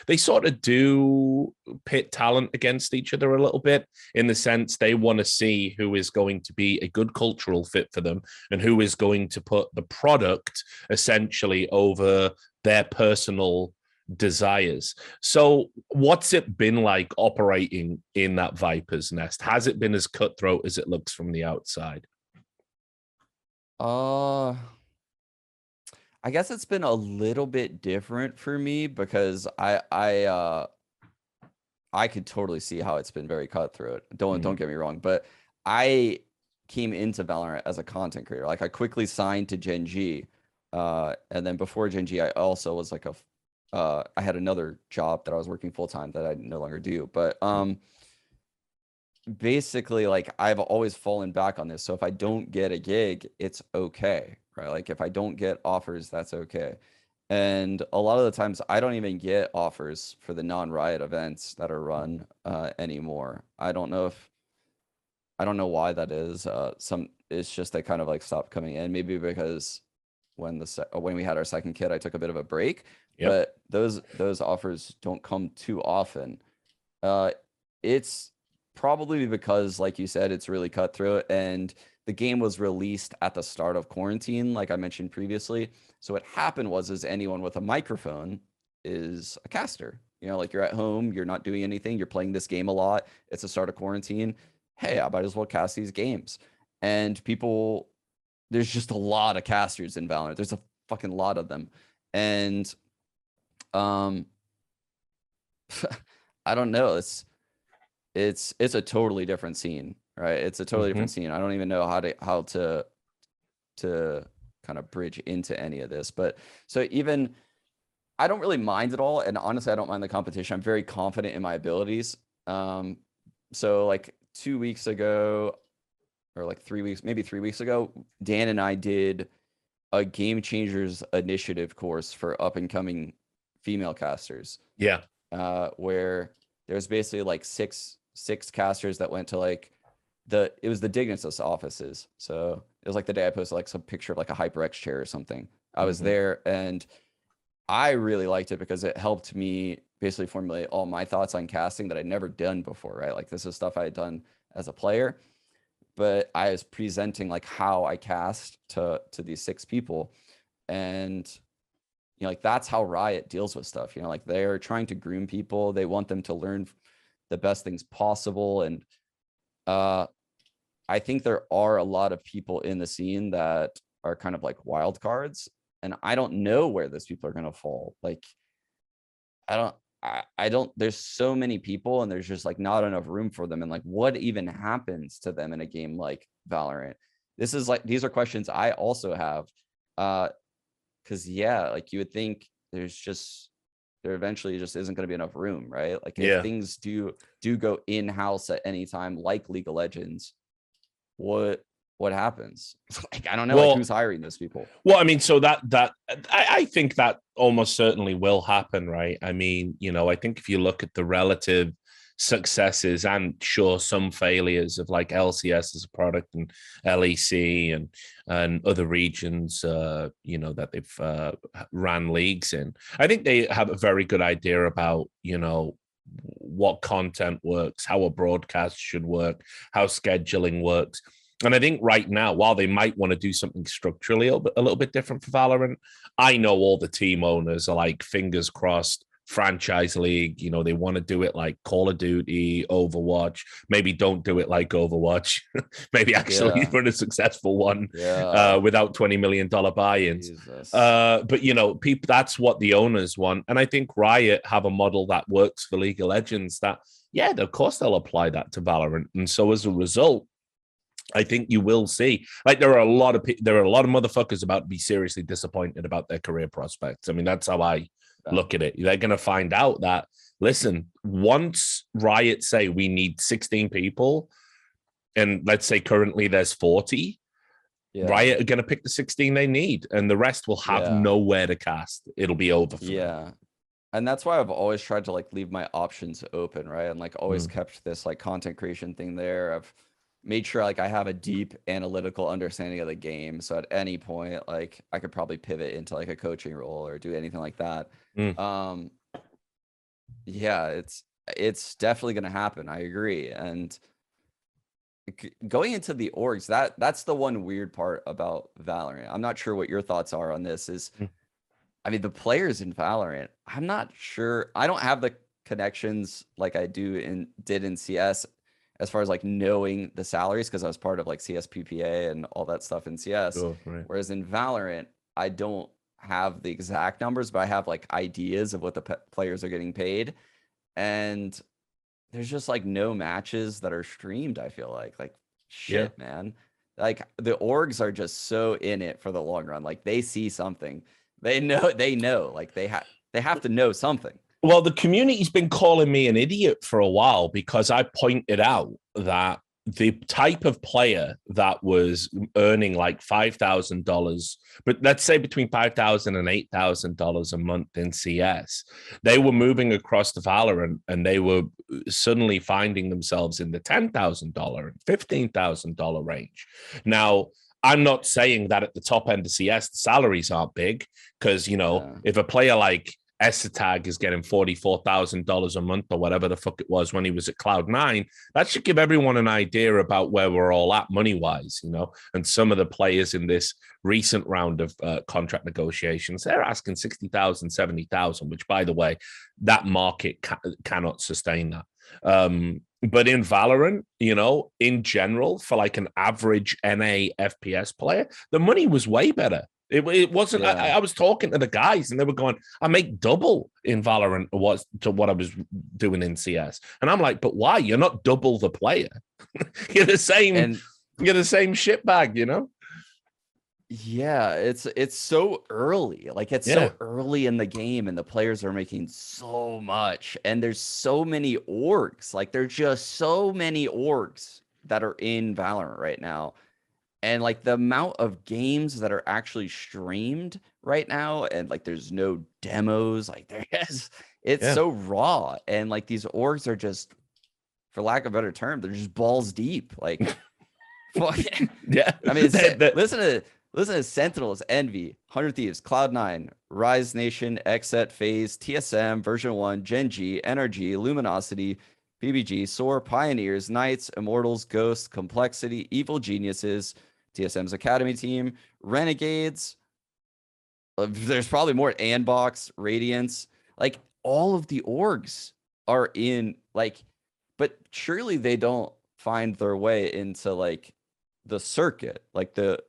they sort of do pit talent against each other a little bit, in the sense they want to see who is going to be a good cultural fit for them and who is going to put the product essentially over their personal desires. So what's it been like operating in that Viper's Nest? Has it been as cutthroat as it looks from the outside? I guess it's been a little bit different for me because I could totally see how it's been very cutthroat. Don't get me wrong, but I came into Valorant as a content creator. Like I quickly signed to Gen G, and then before Gen G, I also was like I had another job that I was working full time that I no longer do. But basically, like I've always fallen back on this. So if I don't get a gig, it's okay, right? Like if I don't get offers, that's okay. And a lot of the times I don't even get offers for the non-Riot events that are run anymore. I don't know why that is. It's just they kind of like stopped coming in. Maybe because when we had our second kid, I took a bit of a break. Yep. But those offers don't come too often. It's probably because, like you said, it's really cutthroat, and the game was released at the start of quarantine, like I mentioned previously. So what happened was anyone with a microphone is a caster. Like you're at home, you're not doing anything, you're playing this game a lot. It's the start of quarantine. Hey, I might as well cast these games. And there's just a lot of casters in Valorant. There's a fucking lot of them. And I don't know. It's a totally different scene, right? It's a totally different scene. I don't even know how to kind of bridge into any of this. But so even I don't really mind at all. And honestly, I don't mind the competition. I'm very confident in my abilities. So like 2 weeks ago, or like 3 weeks, maybe 3 weeks ago, Dan and I did a Game Changers Initiative course for up and coming female casters. Yeah. Where there's basically like six casters that went to like it was the Dignitas offices. So it was like the day I posted like some picture of like a HyperX chair or something. I was there, and I really liked it because it helped me basically formulate all my thoughts on casting that I'd never done before, right? Like this is stuff I had done as a player, but I was presenting like how I cast to these 6 people. And like that's how Riot deals with stuff. Like they're trying to groom people. They want them to learn the best things possible. And I think there are a lot of people in the scene that are kind of like wild cards, and I don't know where those people are going to fall. Like I don't, there's so many people, and there's just like not enough room for them. And like, what even happens to them in a game like Valorant? These are questions I also have. Cause yeah, like you would think there eventually just isn't going to be enough room, right? Like if things do go in-house at any time, like League of Legends, what happens? Like, I don't know, like who's hiring those people? Well, I mean, so I think that almost certainly will happen, right? I mean, I think if you look at the relative successes and sure some failures of like LCS as a product and LEC and other regions, that they've ran leagues in, I think they have a very good idea about, what content works, how a broadcast should work, how scheduling works. And I think right now, while they might want to do something structurally a little bit different for Valorant, I know all the team owners are like, fingers crossed, franchise league. They want to do it like Call of Duty, Overwatch. Maybe don't do it like Overwatch. Maybe actually run a successful one without $20 million buy-ins. But people, that's what the owners want. And I think Riot have a model that works for League of Legends that, of course they'll apply that to Valorant. And so as a result, I think you will see, like, there are a lot of motherfuckers about to be seriously disappointed about their career prospects. I mean, that's how I look at it. They're going to find out that, listen, once Riot say we need 16 people, and let's say currently there's 40, Riot are going to pick the 16 they need, and the rest will have nowhere to cast. It'll be over for them. And that's why I've always tried to like leave my options open, right? And like always kept this like content creation thing there of made sure like I have a deep analytical understanding of the game. So at any point, like I could probably pivot into like a coaching role or do anything like that. Yeah, it's definitely going to happen. I agree. And going into the orgs, that's the one weird part about Valorant. I'm not sure what your thoughts are on this. I mean, the players in Valorant, I'm not sure. I don't have the connections like I did in CS as far as like knowing the salaries, because I was part of like CSPPA and all that stuff in CS. Right. Whereas in Valorant, I don't have the exact numbers, but I have like ideas of what the players are getting paid. And there's just like no matches that are streamed. I feel like shit, man. Like the orgs are just so in it for the long run. Like they see something, they know, like they have to know something. Well, the community's been calling me an idiot for a while because I pointed out that the type of player that was earning like $5,000, but let's say between $5,000 and $8,000 a month in CS, they were moving across to Valorant and they were suddenly finding themselves in the $10,000 and $15,000 range. Now, I'm not saying that at the top end of CS, the salaries aren't big because, you know, if a player like Esatag is getting $44,000 a month or whatever the fuck it was when he was at Cloud9, that should give everyone an idea about where we're all at money-wise, you know. And some of the players in this recent round of contract negotiations, they're asking 60,000, 70,000, which, by the way, that market cannot sustain that. But in Valorant, you know, in general, for like an average NA FPS player, the money was way better. It wasn't. I was talking to the guys, and they were going, "I make double in Valorant to what I was doing in CS." And I'm like, "But why? You're not double the player. You're the same. You're the same shitbag, you know." Yeah, it's so early. Like it's so early in the game, and the players are making so much, and there's so many orgs. Like there's just so many orgs that are in Valorant right now. And like the amount of games that are actually streamed right now, and like there's no demos, like it's so raw. And like these orgs are just, for lack of a better term, they're just balls deep. Like, yeah. I mean, listen to Sentinels, Envy, 100 Thieves, Cloud9, Rise Nation, Xset, FaZe, TSM, Version 1, Gen G, NRG, Luminosity, BBG, Soar, Pioneers, Knights, Immortals, Ghosts, Complexity, Evil Geniuses, TSM's Academy team, Renegades. There's probably more. Andbox, Radiance. Like all of the orgs are in like, but surely they don't find their way into like the circuit, like the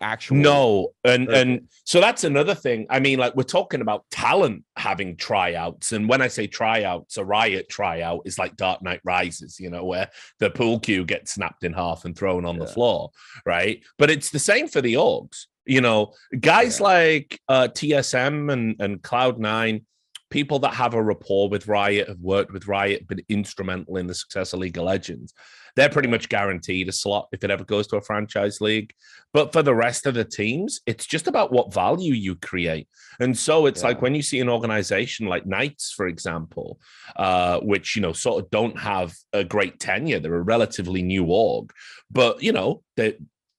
actual. No, and so that's another thing. I mean, like we're talking about talent having tryouts, and when I say tryouts, a Riot tryout is like Dark Knight Rises, you know, where the pool cue gets snapped in half and thrown on the floor, right? But it's the same for the orgs. You know, guys like TSM and Cloud9, people that have a rapport with Riot, have worked with Riot, been instrumental in the success of League of Legends. They're pretty much guaranteed a slot if it ever goes to a franchise league. But for the rest of the teams, it's just about what value you create. And so it's like when you see an organization like Knights, for example, which, you know, sort of don't have a great tenure. They're a relatively new org, but, you know,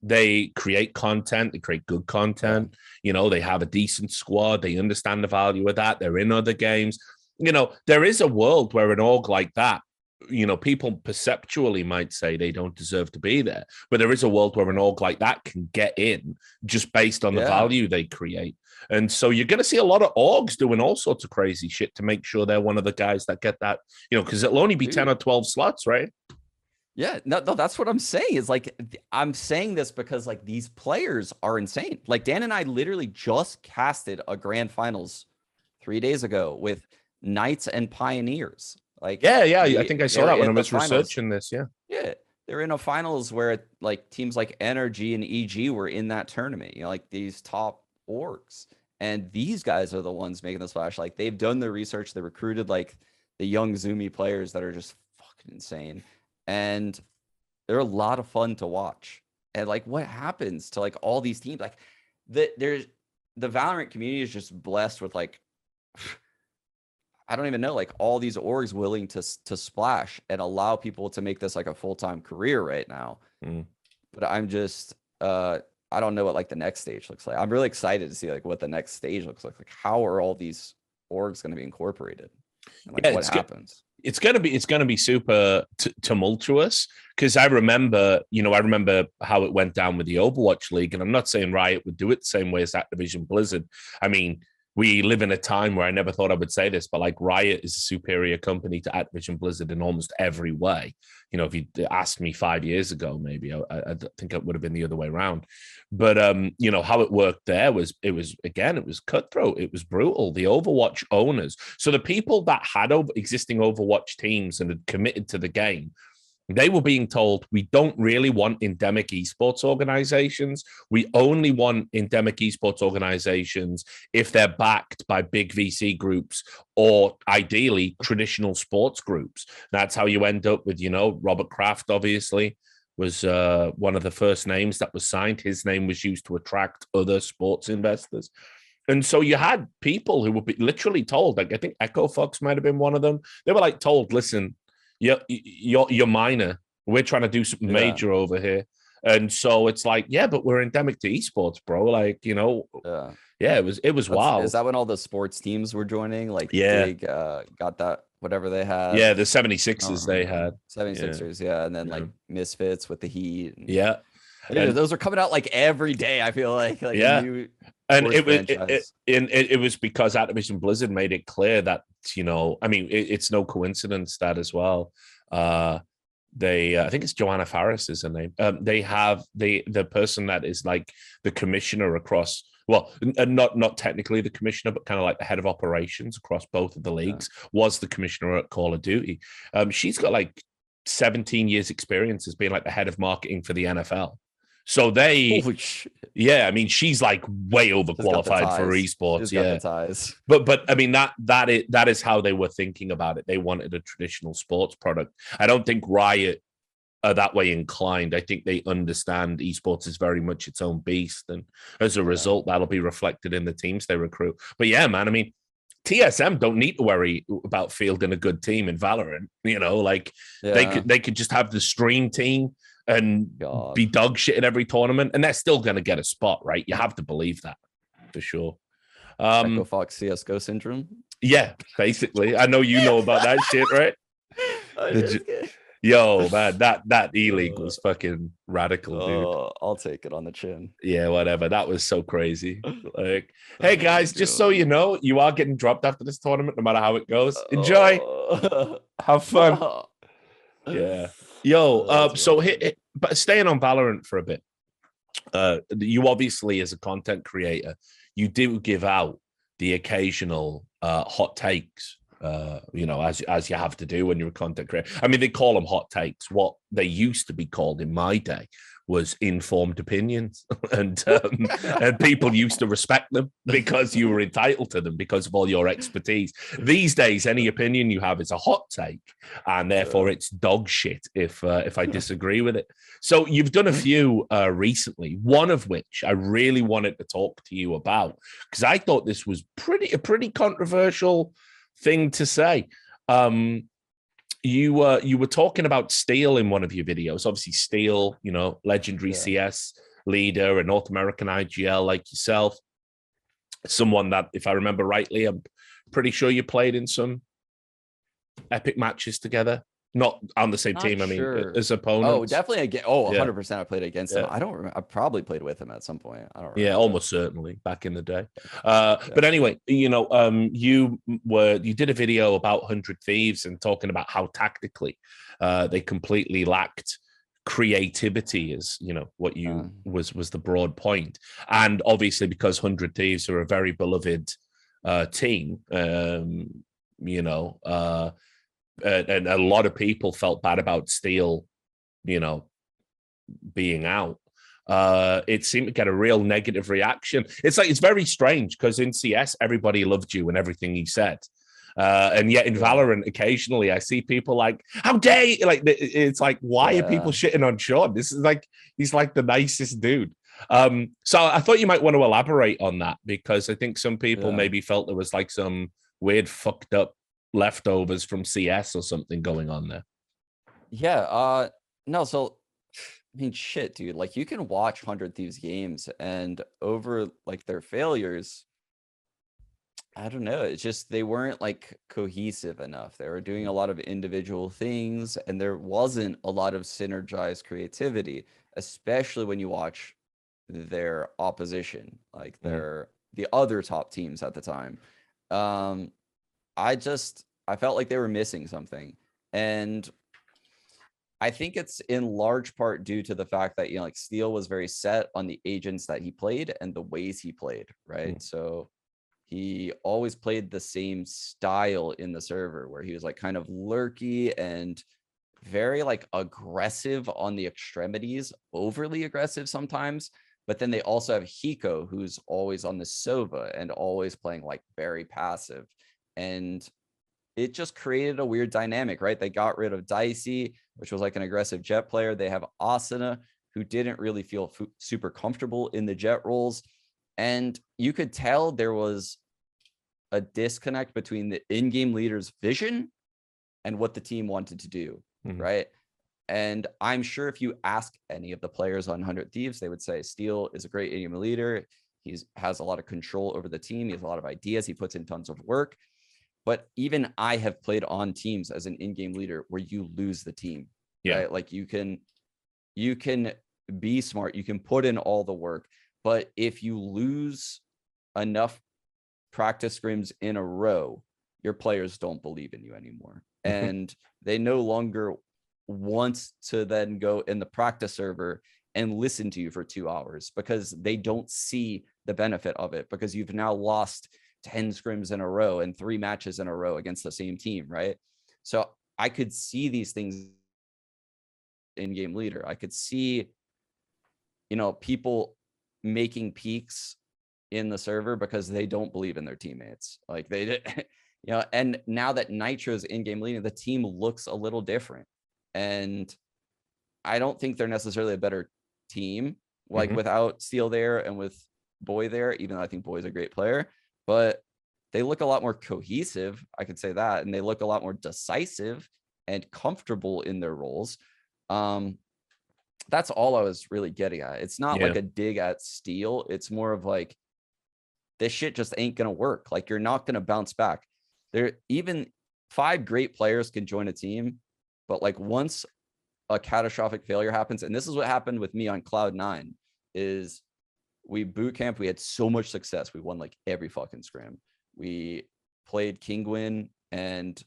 they create content, they create good content. You know, they have a decent squad. They understand the value of that. They're in other games. You know, there is a world where an org like that, you know, people perceptually might say they don't deserve to be there, but there is a world where an org like that can get in just based on the value they create. And so you're going to see a lot of orgs doing all sorts of crazy shit to make sure they're one of the guys that get that, you know, because it'll only be 10 or 12 slots, right? Yeah, no, that's what I'm saying. Is like, I'm saying this because like these players are insane. Like Dan and I literally just casted a grand finals 3 days ago with Knights and Pioneers. Like, I think I saw that when I was researching this. Yeah, they're in a finals where like teams like NRG and EG were in that tournament. You know, like these top orgs, and these guys are the ones making the splash. Like they've done the research. They recruited like the young Zoomy players that are just fucking insane, and they're a lot of fun to watch. And like, what happens to like all these teams? Like, the Valorant community is just blessed with like. I don't even know, like all these orgs willing to splash and allow people to make this like a full-time career right now. But I'm just I don't know what like the next stage looks like. I'm really excited to see like what the next stage looks like. Like how are all these orgs going to be incorporated? And, like what happens? It's gonna be super tumultuous, because I remember how it went down with the Overwatch League, and I'm not saying Riot would do it the same way as Activision Blizzard. I mean, we live in a time where I never thought I would say this, but like Riot is a superior company to Activision Blizzard in almost every way. You know, if you asked me 5 years ago, maybe I think it would have been the other way around. But you know, how it worked there was it was cutthroat. It was brutal. The Overwatch owners, so the people that had existing Overwatch teams and had committed to the game, they were being told, we don't really want endemic esports organizations. We only want endemic esports organizations if they're backed by big VC groups or ideally traditional sports groups. That's how you end up with, you know, Robert Kraft, obviously, was one of the first names that was signed. His name was used to attract other sports investors. And so you had people who were literally told, like I think Echo Fox might have been one of them. They were like told, listen, you're minor. We're trying to do something major over here. And so it's like, yeah, but we're endemic to esports, bro. Like, you know, it was wild. Is that when all the sports teams were joining? Like, big, got that, whatever they had. Yeah, the 76ers they had. 76ers, and then like Misfits with the Heat. And those are coming out like every day, I feel like a new and it was because Activision Blizzard made it clear that, you know, I mean, it's no coincidence that as well. They I think it's Joanna Faris is her name. They have the person that is like the commissioner across, well, not technically the commissioner, but kind of like the head of operations across both of the leagues, was the commissioner at Call of Duty. She's got like 17 years experience as being like the head of marketing for the NFL. So I mean, she's like way overqualified for esports. But I mean, that is how they were thinking about it. They wanted a traditional sports product. I don't think Riot are that way inclined. I think they understand esports is very much its own beast, and as a result, that'll be reflected in the teams they recruit. But yeah, man, I mean, TSM don't need to worry about fielding a good team in Valorant. You know, like they could just have the stream team and be dog shit at every tournament, and they're still going to get a spot, right? You have to believe that for sure. Echo Fox CSGO syndrome. Yeah, basically. I know you know about that shit, right? Yo, man, that E-League was fucking radical, dude. I'll take it on the chin. Yeah, whatever. That was so crazy. Like, hey guys, just so you know, you are getting dropped after this tournament, no matter how it goes. Enjoy. Have fun. Yeah. Yo, but staying on Valorant for a bit. You obviously, as a content creator, you do give out the occasional hot takes. You know, as you have to do when you're a content creator. I mean, they call them hot takes. What they used to be called in my day was informed opinions, and people used to respect them because you were entitled to them because of all your expertise. These days, any opinion you have is a hot take, and therefore it's dog shit if I disagree with it. So you've done a few recently, one of which I really wanted to talk to you about because I thought this was a pretty controversial thing to say. You were talking about Steel in one of your videos. Obviously, Steel, you know, legendary CS leader, a North American IGL like yourself. Someone that, if I remember rightly, I'm pretty sure you played in some epic matches together. Not on the same team, I mean, as opponents. Oh, definitely. 100% I played against him. I don't remember. I probably played with him at some point. I don't remember. Yeah, almost certainly back in the day. But anyway, you know, you did a video about 100 Thieves and talking about how tactically they completely lacked creativity, is, you know, what you was the broad point. And obviously, because 100 Thieves are a very beloved team, you know, and a lot of people felt bad about Steel, you know, being out. It seemed to get a real negative reaction. It's very strange because in CS, everybody loved you and everything you said. And yet in Valorant, occasionally I see people like, how dare you? Like, it's like, why are people shitting on Sean? This is like, he's like the nicest dude. So I thought you might want to elaborate on that because I think some people maybe felt there was like some weird fucked up leftovers from CS or something going on there. Yeah. No. So, I mean, shit, dude. Like, you can watch 100 Thieves games, and over like their failures, I don't know. It's just they weren't like cohesive enough. They were doing a lot of individual things, and there wasn't a lot of synergized creativity, especially when you watch their opposition, like the other top teams at the time. I felt like they were missing something. And I think it's in large part due to the fact that, like, Steele was very set on the agents that he played and the ways he played, right? So he always played the same style in the server where he was like kind of lurky and very like aggressive on the extremities, overly aggressive sometimes. But then they also have Hiko, who's always on the Sova and always playing like very passive. And it just created a weird dynamic, right? They got rid of Dicey, which was like an aggressive Jet player. They have Asuna, who didn't really feel super comfortable in the Jet roles. And you could tell there was a disconnect between the in-game leader's vision and what the team wanted to do, right? And I'm sure if you ask any of the players on 100 Thieves, they would say Steele is a great in-game leader. He has a lot of control over the team. He has a lot of ideas. He puts in tons of work. But even I have played on teams as an in-game leader where you lose the team, right? Like you can be smart, you can put in all the work, but if you lose enough practice scrims in a row, your players don't believe in you anymore. And they no longer want to then go in the practice server and listen to you for 2 hours because they don't see the benefit of it, because you've now lost 10 scrims in a row and 3 matches in a row against the same team, right? So I could see these things in-game leader. I could see, people making peaks in the server because they don't believe in their teammates. Like they did, and now that Nitro's in-game leading, the team looks a little different. And I don't think they're necessarily a better team, like without Steele there and with Boy there, even though I think Boy's a great player, but they look a lot more cohesive. I could say that. And they look a lot more decisive and comfortable in their roles. That's all I was really getting at. It's not like a dig at Steele. It's more of like, this shit just ain't going to work. Like, you're not going to bounce back. There, even 5 great players can join a team, but like once a catastrophic failure happens, and this is what happened with me on Cloud9, is we boot camp. We had so much success. We won like every fucking scrim. We played Kingwin, and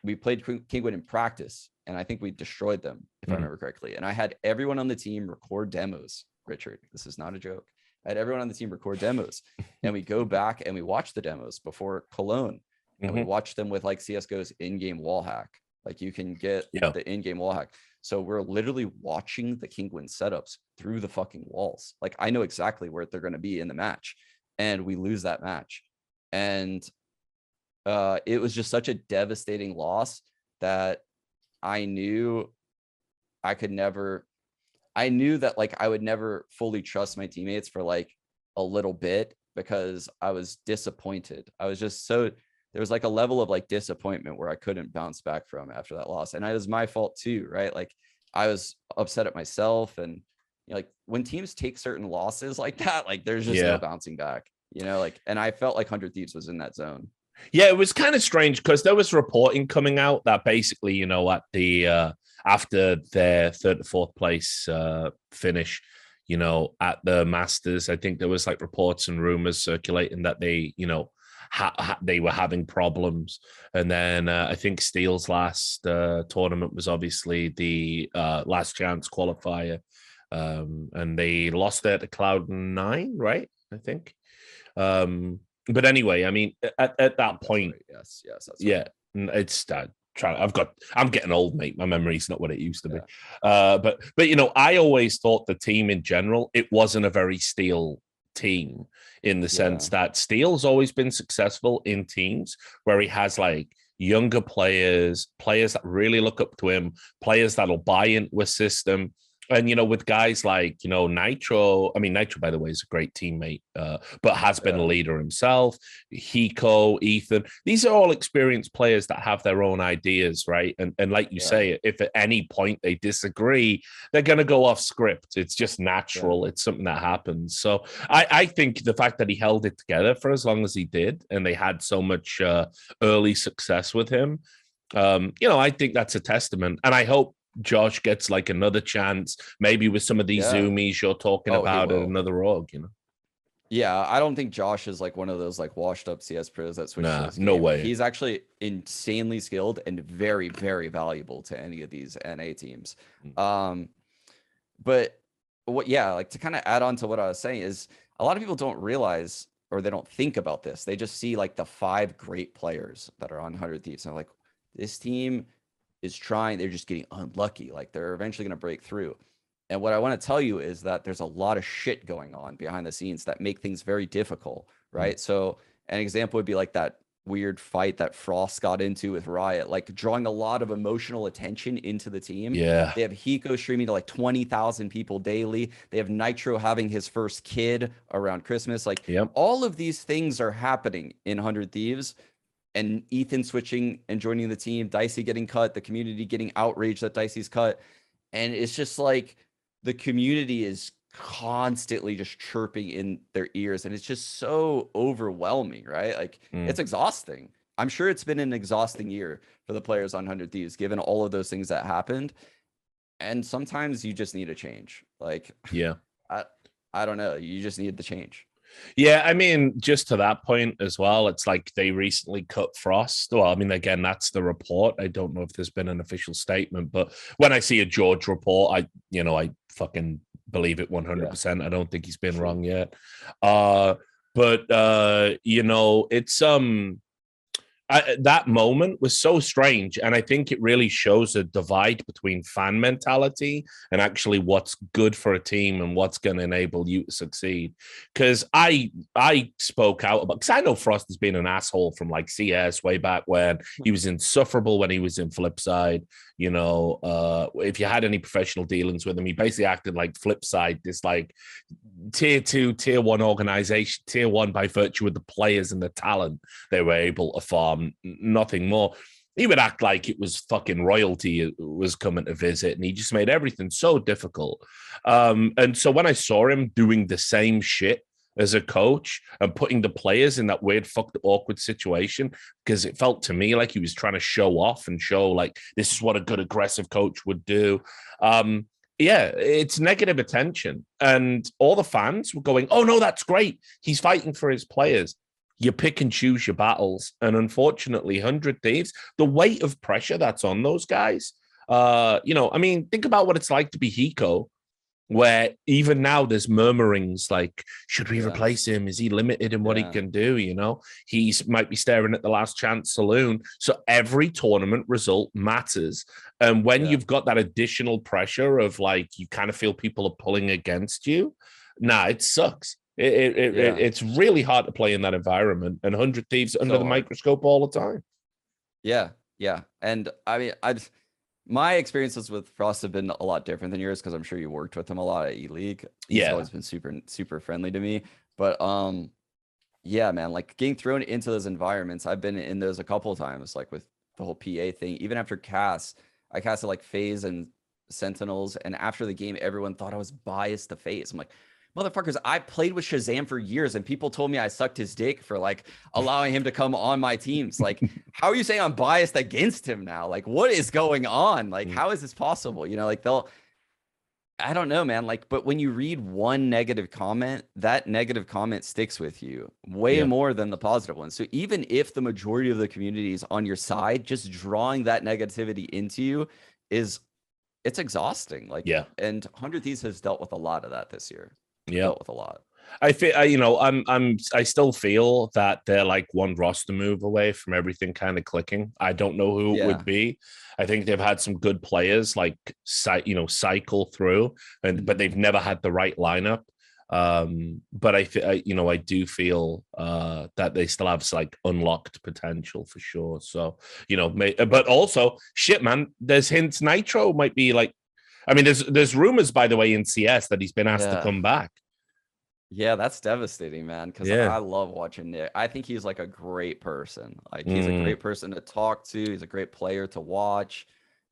we played Kingwin in practice, and I think we destroyed them, if I remember correctly. And I had everyone on the team record demos. Richard, this is not a joke. I had everyone on the team record demos, and we go back and we watch the demos before Cologne, and we watch them with like CSGO's in-game wall hack. Like, you can get the in-game wall hack. So we're literally watching the Kingwin setups through the fucking walls. Like, I know exactly where they're going to be in the match, and we lose that match. And it was just such a devastating loss that I knew that like I would never fully trust my teammates for like a little bit, because I was disappointed. I was just there was like a level of like disappointment where I couldn't bounce back from after that loss. And it was my fault too, right? Like, I was upset at myself, and like when teams take certain losses like that, like there's just no bouncing back, like, and I felt like 100 Thieves was in that zone. Yeah, it was kind of strange because there was reporting coming out that basically, at the after their 3rd to 4th place finish, at the Masters, I think there was like reports and rumors circulating that they, they were having problems. And then I think Steele's last tournament was obviously the last chance qualifier, and they lost there to Cloud9, right? I think. But anyway, I mean, at that point, right. Yes, that's right. It's I'm getting old, mate. My memory's not what it used to be. But I always thought the team in general, it wasn't a very Steele team, in the sense that Steele's always been successful in teams where he has like younger players that really look up to him, players that'll buy into a system. And, with guys like, Nitro, I mean, Nitro, by the way, is a great teammate, but has been a leader himself. Hiko, Ethan, these are all experienced players that have their own ideas, right? And like you say, if at any point they disagree, they're going to go off script. It's just natural. It's something that happens. So I think the fact that he held it together for as long as he did, and they had so much early success with him, I think that's a testament. And I hope Josh gets like another chance, maybe with some of these zoomies you're talking about at another org, Yeah, I don't think Josh is like one of those like washed up CS pros that switches. No way. He's actually insanely skilled and very, very valuable to any of these NA teams. But like to kind of add on to what I was saying is a lot of people don't realize, or they don't think about this. They just see like the 5 great players that are on 100 Thieves. And I'm like, this team is trying, they're just getting unlucky. Like they're eventually going to break through. And what I want to tell you is that there's a lot of shit going on behind the scenes that make things very difficult, right? So an example would be like that weird fight that Frost got into with Riot, like drawing a lot of emotional attention into the team. Yeah. They have Hiko streaming to like 20,000 people daily. They have Nitro having his first kid around Christmas. Like all of these things are happening in 100 Thieves. And Ethan switching and joining the team, Dicey getting cut, the community getting outraged that Dicey's cut. And it's just like the community is constantly just chirping in their ears. And it's just so overwhelming, right? Like it's exhausting. I'm sure it's been an exhausting year for the players on 100 Thieves, given all of those things that happened. And sometimes you just need a change. Like, I don't know. You just need the change. Yeah, I mean, just to that point as well, it's like they recently cut Frost. Well, I mean, again, that's the report. I don't know if there's been an official statement, but when I see a George report, I fucking believe it 100%. I don't think he's been wrong yet. But it's that moment was so strange, and I think it really shows a divide between fan mentality and actually what's good for a team and what's going to enable you to succeed. Because I spoke out about, because I know Frost has been an asshole from like CS way back when. He was insufferable when he was in Flipside. If you had any professional dealings with him, he basically acted like Flipside, this like tier 2, tier 1 organization, tier 1 by virtue of the players and the talent they were able to farm, nothing more. He would act like it was fucking royalty was coming to visit, and he just made everything so difficult. And so when I saw him doing the same shit as a coach and putting the players in that weird, fucked, awkward situation, because it felt to me like he was trying to show off and show like this is what a good aggressive coach would do. It's negative attention. And all the fans were going, oh, no, that's great. He's fighting for his players. You pick and choose your battles. And unfortunately, 100 Thieves, the weight of pressure that's on those guys, think about what it's like to be Hiko, where even now there's murmurings like, should we replace him? Is he limited in what he can do? He might be staring at the last chance saloon. So every tournament result matters. And when you've got that additional pressure of like, you kind of feel people are pulling against you, it sucks. It's really hard to play in that environment, and 100 Thieves under the microscope all the time. Yeah. And I mean, my experiences with Frost have been a lot different than yours, because I'm sure you worked with him a lot at E-League. He's always been super, super friendly to me. But man, like getting thrown into those environments, I've been in those a couple of times, like with the whole PA thing. Even after CAS, I casted like FaZe and Sentinels, and after the game, everyone thought I was biased to FaZe. I'm like, motherfuckers, I played with Shazam for years, and people told me I sucked his dick for like allowing him to come on my teams. Like, how are you saying I'm biased against him now? Like, what is going on? Like, how is this possible? I don't know, man. Like, but when you read one negative comment, that negative comment sticks with you way more than the positive one. So even if the majority of the community is on your side, just drawing that negativity into you it's exhausting. Like, and 100 Thieves has dealt with a lot of that this year. Dealt with a lot. I feel, I still feel that they're like one roster move away from everything kind of clicking. I don't know who it would be. I think they've had some good players like, cycle through, but they've never had the right lineup. But I do feel that they still have like unlocked potential for sure. So, but also shit, man, there's hints Nitro might be like I mean, there's rumors, by the way, in CS that he's been asked to Yeah. come back. Yeah, that's devastating, man, because Yeah. I love watching Nick. I think he's like a great person. Like he's a great person to talk to. He's a great player to watch.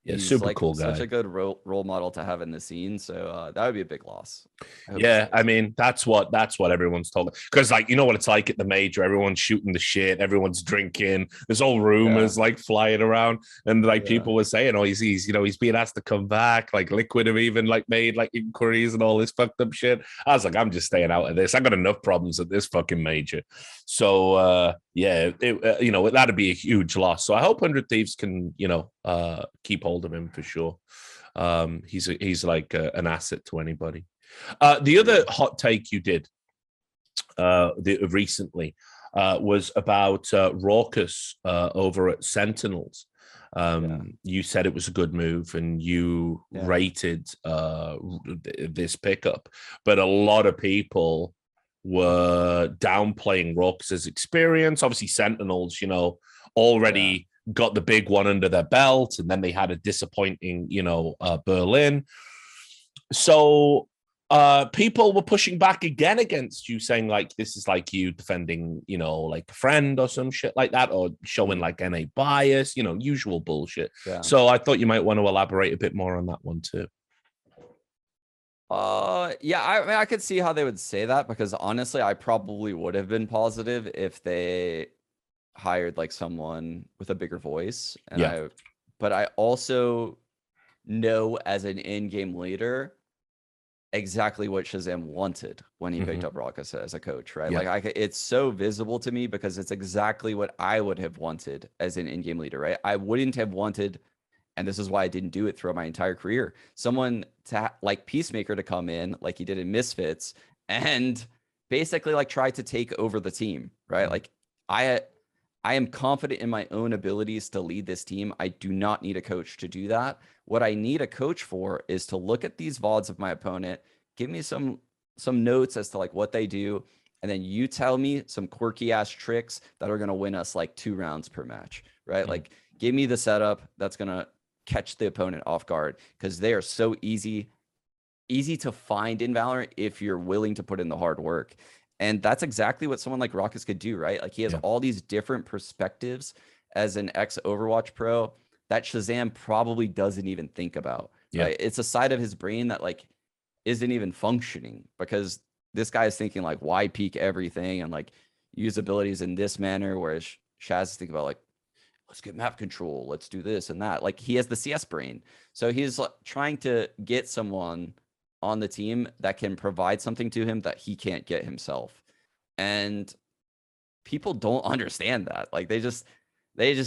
Yeah, He's super like cool such guy. a good role model to have in the scene. So that would be a big loss. Yeah, I mean that's what everyone's talking, because like you know what it's like at the major, everyone's shooting the shit, everyone's drinking, there's all rumors like flying around, and like people were saying, oh, he's you know he's being asked to come back, like Liquid have even like made like inquiries and all this fucked up shit. I was like, I'm just staying out of this. I got enough problems at this fucking major. So yeah, you know that'd be a huge loss. So I hope 100 Thieves can keep hold of him for sure. He's like an asset to anybody. The other hot take you did recently was about Raucus over at Sentinels. You said it was a good move, and you rated this pickup, but a lot of people were downplaying Raucus's experience. Obviously, Sentinels, already got the big one under their belt, and then they had a disappointing, Berlin. So people were pushing back again against you, saying like this is like you defending, like a friend or some shit like that, or showing like NA bias, usual bullshit. So I thought you might want to elaborate a bit more on that one too. Yeah, I mean, I could see how they would say that, because honestly, I probably would have been positive if they hired like someone with a bigger voice. And but I also know as an in-game leader exactly what Shazam wanted when he picked up Raucus as a coach, right? Like it's so visible to me, because it's exactly what I would have wanted as an in-game leader, right? I wouldn't have wanted, and this is why I didn't do it throughout my entire career, someone to like Peacemaker to come in like he did in Misfits and basically like try to take over the team, right? Like I am confident in my own abilities to lead this team. I do not need a coach to do that. What I need a coach for is to look at these VODs of my opponent, give me some notes as to like what they do, and then you tell me some quirky ass tricks that are going to win us like 2 rounds per match, right? Like give me the setup that's going to catch the opponent off guard, because they are so easy to find in Valorant if you're willing to put in the hard work. And that's exactly what someone like Raucus could do, right? Like he has all these different perspectives as an ex-Overwatch pro that Shazam probably doesn't even think about, right? It's a side of his brain that like isn't even functioning, because this guy is thinking like, why peak everything and like use abilities in this manner, whereas Shaz is thinking about like, let's get map control, let's do this and that. Like he has the CS brain. So he's like, trying to get someone on the team that can provide something to him that he can't get himself. And people don't understand that. Like they just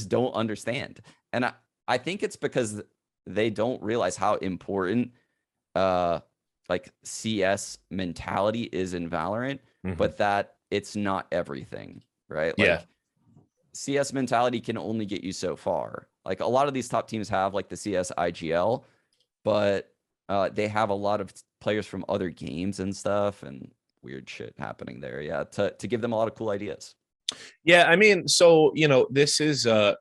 don't understand. And I think it's because they don't realize how important like CS mentality is in Valorant, but that it's not everything, right? Like CS mentality can only get you so far. Like a lot of these top teams have like the CS IGL, but they have a lot of players from other games and stuff and weird shit happening there. Yeah, to give them a lot of cool ideas. Yeah, I mean, so this is a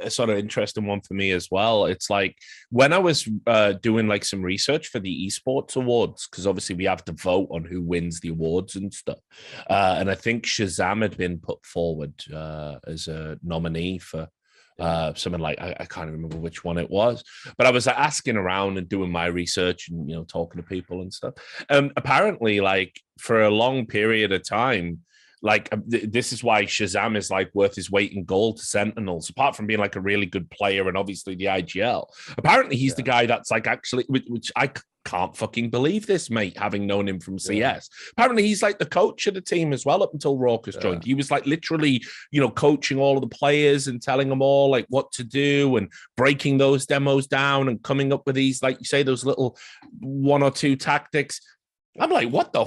sort of interesting one for me as well. It's like when I was doing like some research for the esports awards, because obviously we have to vote on who wins the awards and stuff. And I think Shazam had been put forward as a nominee for something like I can't remember which one it was, but I was asking around and doing my research and talking to people and stuff. And apparently, like for a long period of time, like this is why Shazam is like worth his weight in gold to Sentinels, apart from being like a really good player and obviously the IGL. Apparently he's the guy that's like actually, which I can't fucking believe this, mate, having known him from CS. Apparently he's like the coach of the team as well up until Raucus joined. He was like literally, coaching all of the players and telling them all like what to do and breaking those demos down and coming up with these, like you say, those little 1 or 2 tactics. I'm like, what the?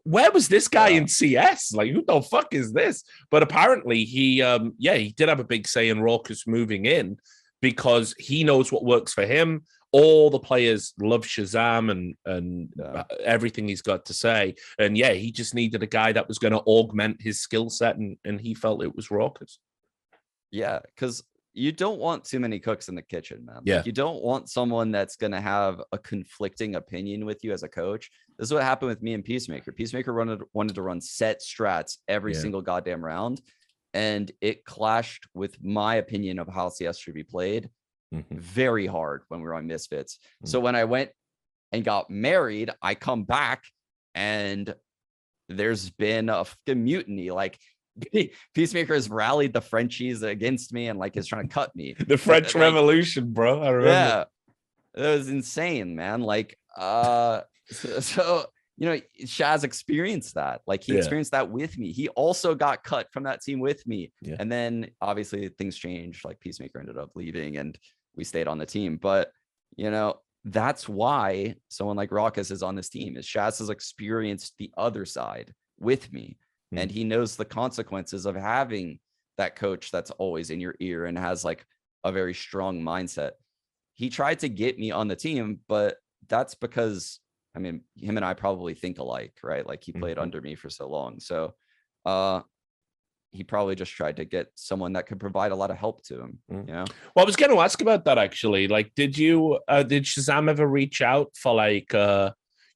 Where was this guy in CS? Like, who the fuck is this? But apparently, he did have a big say in Raucus moving in, because he knows what works for him. All the players love Shazam and everything he's got to say. And he just needed a guy that was going to augment his skill set, and he felt it was Raucus. Yeah, because you don't want too many cooks in the kitchen, man. Yeah. Like, you don't want someone that's going to have a conflicting opinion with you as a coach. This is what happened with me and Peacemaker. Peacemaker wanted to run set strats every single goddamn round, and it clashed with my opinion of how CS should be played very hard when we were on Misfits. So when I went and got married, I come back and there's been a fucking mutiny. Like, Peacemaker has rallied the Frenchies against me and like is trying to cut me. The French Revolution, bro. I remember. Yeah, it was insane, man. Like, so you know, Shaz experienced that. Like, he experienced that with me. He also got cut from that team with me. And then obviously things changed. Like, Peacemaker ended up leaving and we stayed on the team. But you know, that's why someone like Raucus is on this team, is Shaz has experienced the other side with me. And he knows the consequences of having that coach that's always in your ear and has like a very strong mindset. He tried to get me on the team, but that's because, I mean, him and I probably think alike, right? Like, he played under me for so long. So he probably just tried to get someone that could provide a lot of help to him. You know? Well, I was going to ask about that, actually. Like, did Shazam ever reach out for like,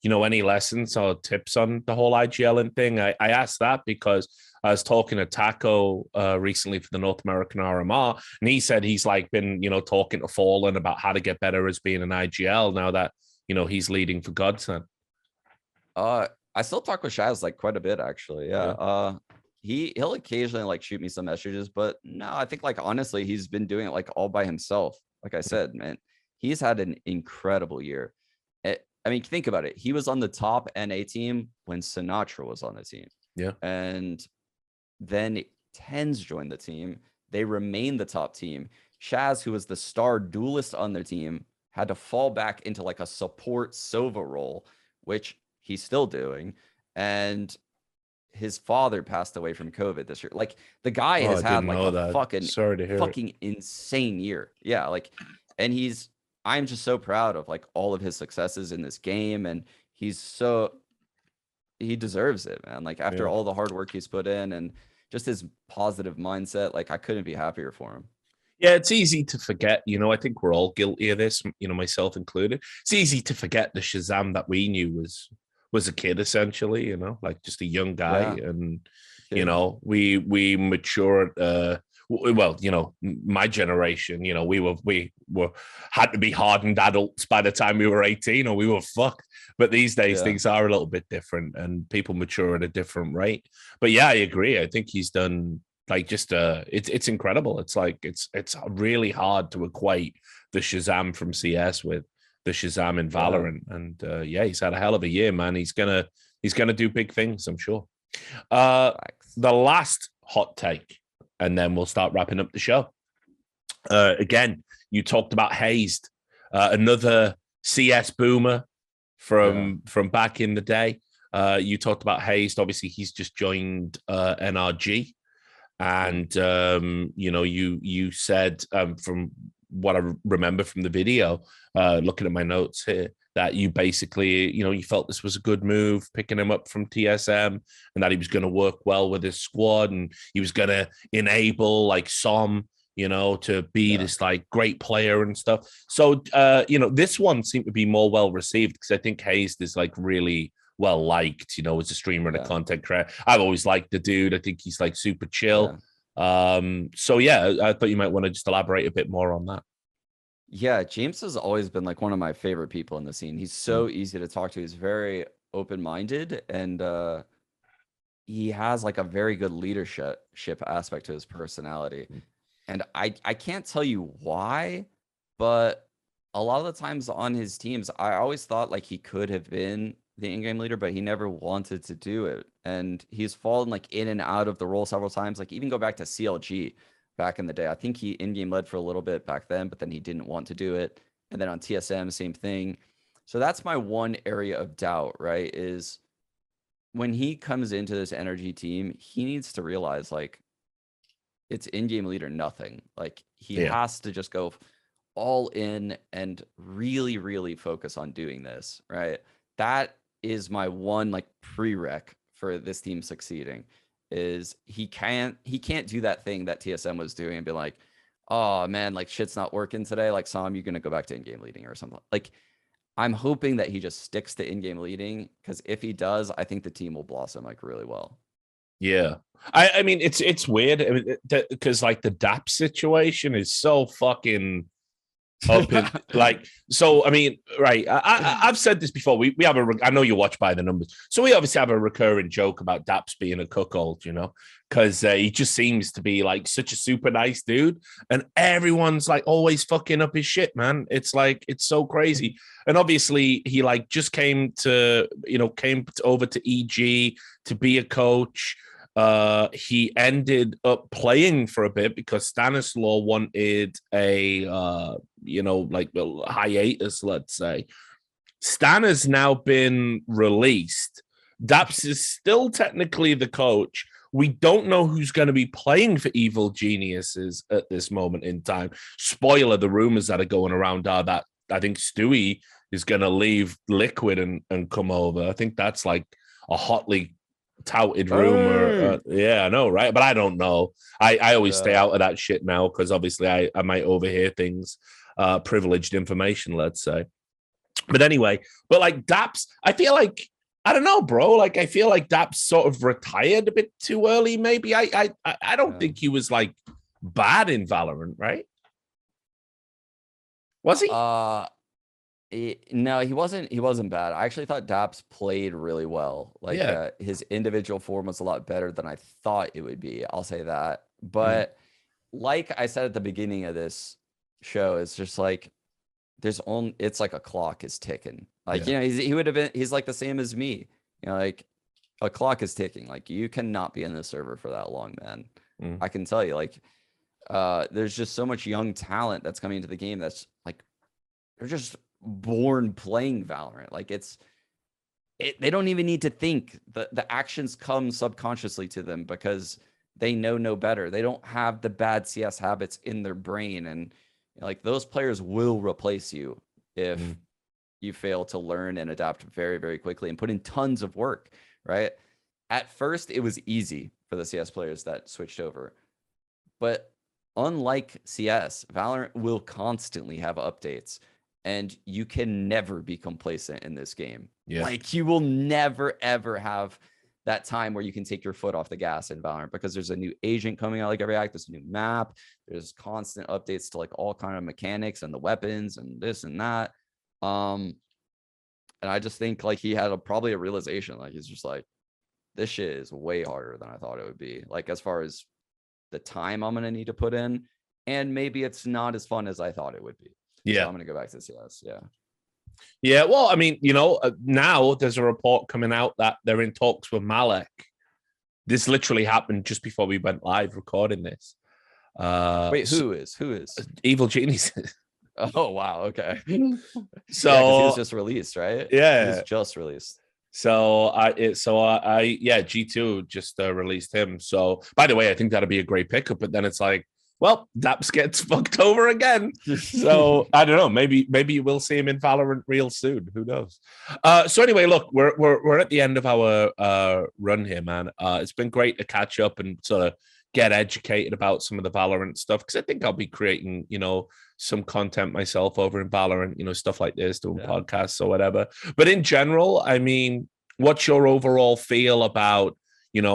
you know, any lessons or tips on the whole IGL thing? I asked that because I was talking to Taco recently for the North American RMR, and he said he's like been, you know, talking to Fallen about how to get better as being an IGL now that, you know, he's leading for Godson. I still talk with Shaz like quite a bit, actually. Yeah. He'll occasionally like shoot me some messages, but no, I think like honestly, he's been doing it like all by himself. Like I said, man, he's had an incredible year. I mean, think about it. He was on the top NA team when Sinatra was on the team. Yeah. And then Tens joined the team. They remained the top team. Shaz, who was the star duelist on their team, had to fall back into like a support Sova role, which he's still doing. And his father passed away from COVID this year. Like, the guy has had like a fucking insane year. Yeah. Like, and I'm just so proud of like all of his successes in this game. And he deserves it, man. Like, after all the hard work he's put in and just his positive mindset, like, I couldn't be happier for him. Yeah, it's easy to forget. You know, I think we're all guilty of this, you know, myself included. It's easy to forget the Shazam that we knew was a kid, essentially, you know, like just a young guy. And, you know, we matured, well, you know, my generation, you know, we were had to be hardened adults by the time we were 18 or we were fucked. But these days things are a little bit different and people mature at a different rate. But yeah, I agree. I think he's done like just it's incredible. It's like it's really hard to equate the Shazam from CS with the Shazam in Valorant. And he's had a hell of a year, man. He's gonna do big things, I'm sure. The last hot take, and then we'll start wrapping up the show. Again, you talked about Hazed, another CS boomer from back in the day. You talked about Hazed. Obviously, he's just joined NRG, and you know, you said from what I remember from the video, looking at my notes here, that you basically, you know, you felt this was a good move, picking him up from TSM, and that he was going to work well with his squad, and he was going to enable like Som, you know, to be this like great player and stuff. So, you know, this one seemed to be more well received because I think Hazed is like really well liked, you know, as a streamer and a content creator. I've always liked the dude. I think he's like super chill. So yeah, I thought you might want to just elaborate a bit more on that. Yeah, James has always been like one of my favorite people in the scene. He's so easy to talk to. He's very open-minded, and he has like a very good leadership aspect to his personality. And I can't tell you why, but a lot of the times on his teams, I always thought like he could have been the in-game leader, but he never wanted to do it. And he's fallen like in and out of the role several times. Like, even go back to CLG back in the day. I think he in-game led for a little bit back then, but then he didn't want to do it. And then on TSM, same thing. So that's my one area of doubt, right? Is when he comes into this energy team, he needs to realize like it's in-game lead or nothing. Like, he has to just go all in and really, really focus on doing this, right? That is my one like prereq for this team succeeding, is he can't do that thing that TSM was doing and be like, oh man, like shit's not working today. Like, Sam, you're gonna go back to in-game leading or something. Like, I'm hoping that he just sticks to in-game leading, because if he does, I think the team will blossom like really well. Yeah. I mean, it's weird because like the DAP situation is so fucking up in like, so I mean, right, I've said this before. We have I know you watch by the numbers, so we obviously have a recurring joke about Daps being a cuckold, you know, because he just seems to be like such a super nice dude, and everyone's like always fucking up his shit, man. It's like, it's so crazy. And obviously he like just came over to EG to be a coach. He ended up playing for a bit because Stanislaw wanted a like a hiatus, let's say. Stan has now been released. Daps is still technically the coach. We don't know who's going to be playing for Evil Geniuses at this moment in time. Spoiler, the rumors that are going around are that I think Stewie is going to leave Liquid and come over. I think that's like a hotly touted rumor. Yeah, I know, right? But I don't know. I always stay out of that shit now because obviously I might overhear things, privileged information, let's say. But anyway, but like Daps, I feel like, I don't know, bro. Like I feel like Daps sort of retired a bit too early. Maybe I don't think he was like bad in Valorant, right? Was he? No, he wasn't bad. I actually thought Daps played really well. Like, Yeah. His individual form was a lot better than I thought it would be. I'll say that. But like I said at the beginning of this show, it's just like it's like a clock is ticking. Like, he's like the same as me. Like a clock is ticking. Like, you cannot be in the server for that long, man. I can tell you, like, there's just so much young talent that's coming into the game that's like, they're just born playing Valorant. Like, they don't even need to think. The actions come subconsciously to them because they know no better. They don't have the bad CS habits in their brain, and like, those players will replace you if you fail to learn and adapt very, very quickly and put in tons of work, right? At first, it was easy for the CS players that switched over. But unlike CS, Valorant will constantly have updates, and you can never be complacent in this game. Yeah. Like, you will never, ever have that time where you can take your foot off the gas in Valorant, because there's a new agent coming out like every act. There's a new map. There's constant updates to like all kind of mechanics and the weapons and this and that. And I just think like he had probably a realization, like he's just like, this shit is way harder than I thought it would be. Like, as far as the time I'm going to need to put in, and maybe it's not as fun as I thought it would be. Yeah. So I'm going to go back to CS. Yeah. Yeah, well, I mean, now there's a report coming out that they're in talks with Malek. This literally happened just before we went live recording this. Wait, who is? Evil Geniuses. Oh, wow. Okay. So yeah, he was just released, right? Yeah, he was just released. So G2 just released him. So, by the way, I think that'd be a great pickup. But then it's like, well, Daps gets fucked over again. So I don't know. Maybe you will see him in Valorant real soon. Who knows? So anyway, look, we're at the end of our run here, man. It's been great to catch up and sort of get educated about some of the Valorant stuff, because I think I'll be creating, some content myself over in Valorant, stuff like this, doing podcasts or whatever. But in general, I mean, what's your overall feel about,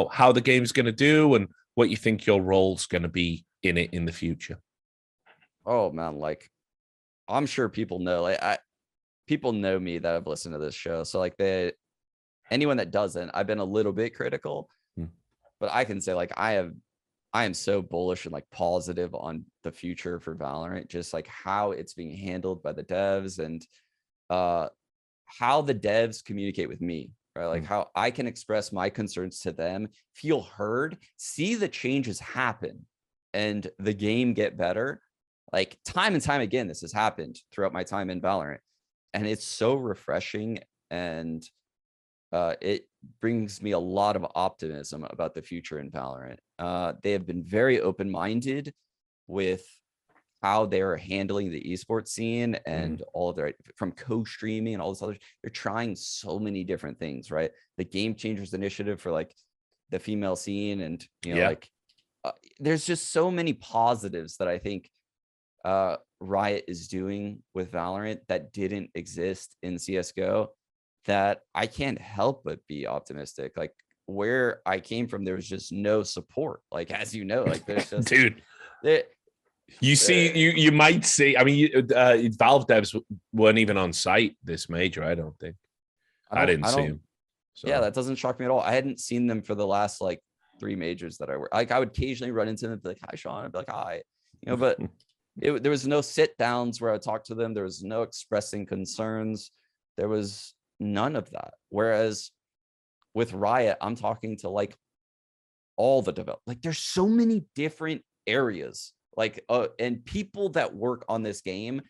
how the game's going to do and what you think your role's going to be in it in the future? Oh man, like, I'm sure people know, like, people know me that have listened to this show. So like, anyone that doesn't, I've been a little bit critical, but I can say like, I am so bullish and like positive on the future for Valorant, just like how it's being handled by the devs, and how the devs communicate with me, right? Like how I can express my concerns to them, feel heard, see the changes happen, and the game get better. Like, time and time again, this has happened throughout my time in Valorant, and it's so refreshing, and it brings me a lot of optimism about the future in Valorant. They have been very open-minded with how they're handling the esports scene and all of their, from co-streaming and all this other, they're trying so many different things, right? The Game Changers initiative for like the female scene, and like there's just so many positives that I think Riot is doing with Valorant that didn't exist in CSGO, that I can't help but be optimistic. Like, where I came from, there was just no support. Like, as you know, like there's just dude. You might see. I mean, Valve devs weren't even on site this major. I don't think. I didn't see them. So. Yeah, that doesn't shock me at all. I hadn't seen them for the last like 3 majors that I were. Like, I would occasionally run into them and be like, "Hi, Sean." I'd be like, "Hi," But there was no sit downs where I talked to them. There was no expressing concerns. There was none of that. Whereas with Riot, I'm talking to like all the developers. Like, there's so many different areas, like, and people that work on this game.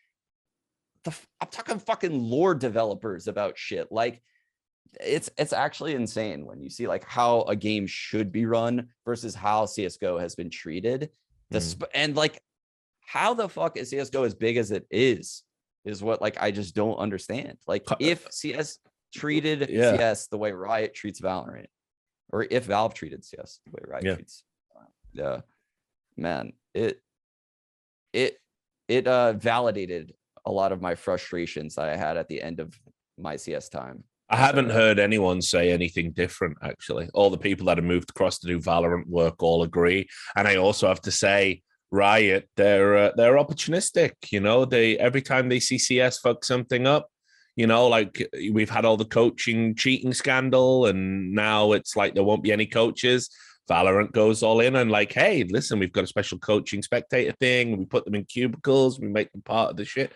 I'm talking fucking lore developers about shit. Like, it's actually insane when you see like how a game should be run versus how CSGO has been treated. And like, how the fuck is CSGO as big as it is what like I just don't understand. Like, if CS treated CS the way Riot treats Valorant, or if Valve treated CS the way Riot treats, man, it validated a lot of my frustrations that I had at the end of my CS time. I haven't heard anyone say anything different, actually. All the people that have moved across to do Valorant work all agree. And I also have to say, Riot, they're opportunistic. They every time they see CS fuck something up, like we've had all the coaching cheating scandal, and now it's like there won't be any coaches. Valorant goes all in and like, hey, listen, we've got a special coaching spectator thing. We put them in cubicles. We make them part of the shit.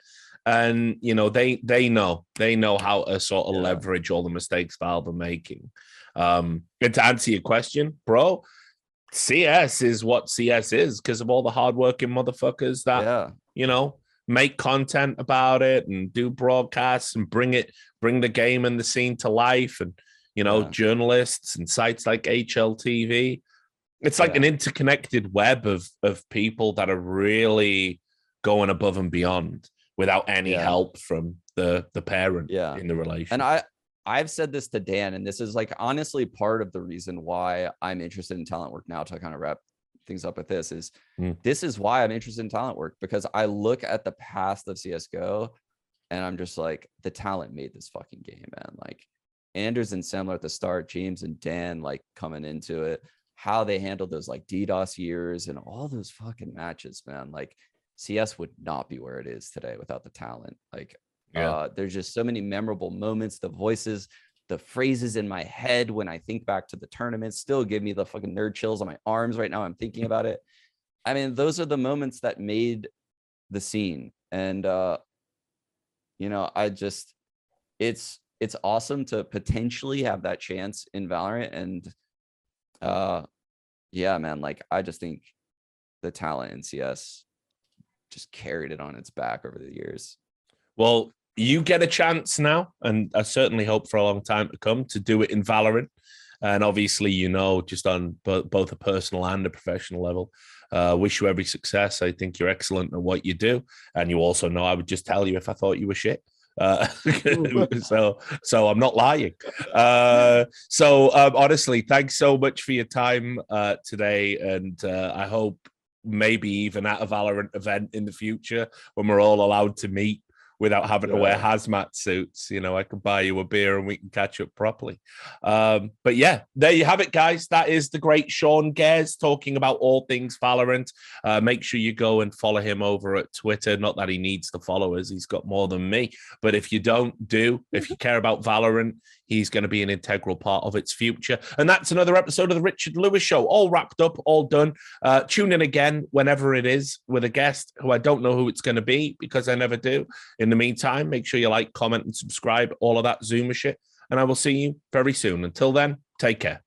And, they know how to sort of leverage all the mistakes Valve are making. And to answer your question, bro, CS is what CS is because of all the hardworking motherfuckers that, make content about it and do broadcasts and bring the game and the scene to life. And, journalists and sites like HLTV. It's like an interconnected web of people that are really going above and beyond without any help from the parent in the relation. And I've said this to Dan, and this is like honestly part of the reason why I'm interested in talent work now, to kind of wrap things up with this is this is why I'm interested in talent work, because I look at the past of CSGO and I'm just like, the talent made this fucking game, man. Like, Anders and Semler at the start, James and Dan like coming into it, how they handled those like DDoS years and all those fucking matches, man. Like, CS would not be where it is today without the talent. Like, there's just so many memorable moments. The voices, the phrases in my head when I think back to the tournament still give me the fucking nerd chills on my arms right now. I'm thinking about it. I mean, those are the moments that made the scene. And, I just, it's awesome to potentially have that chance in Valorant. And, man, like, I just think the talent in CS just carried it on its back over the years. Well, you get a chance now, and I certainly hope for a long time to come, to do it in Valorant. And obviously, just on both a personal and a professional level, wish you every success. I think you're excellent at what you do. And you also know I would just tell you if I thought you were shit. So I'm not lying. Honestly, thanks so much for your time today. And I hope maybe even at a Valorant event in the future when we're all allowed to meet without having to wear hazmat suits, I can buy you a beer and we can catch up properly. But yeah, there you have it, guys. That is the great Sean Gares talking about all things Valorant. Make sure you go and follow him over at Twitter. Not that he needs the followers. He's got more than me. But if you if you care about Valorant, he's going to be an integral part of its future. And that's another episode of the Richard Lewis Show. All wrapped up, all done. Tune in again whenever it is with a guest who I don't know who it's going to be because I never do. In the meantime, make sure you like, comment, and subscribe, all of that Zoomer shit. And I will see you very soon. Until then, take care.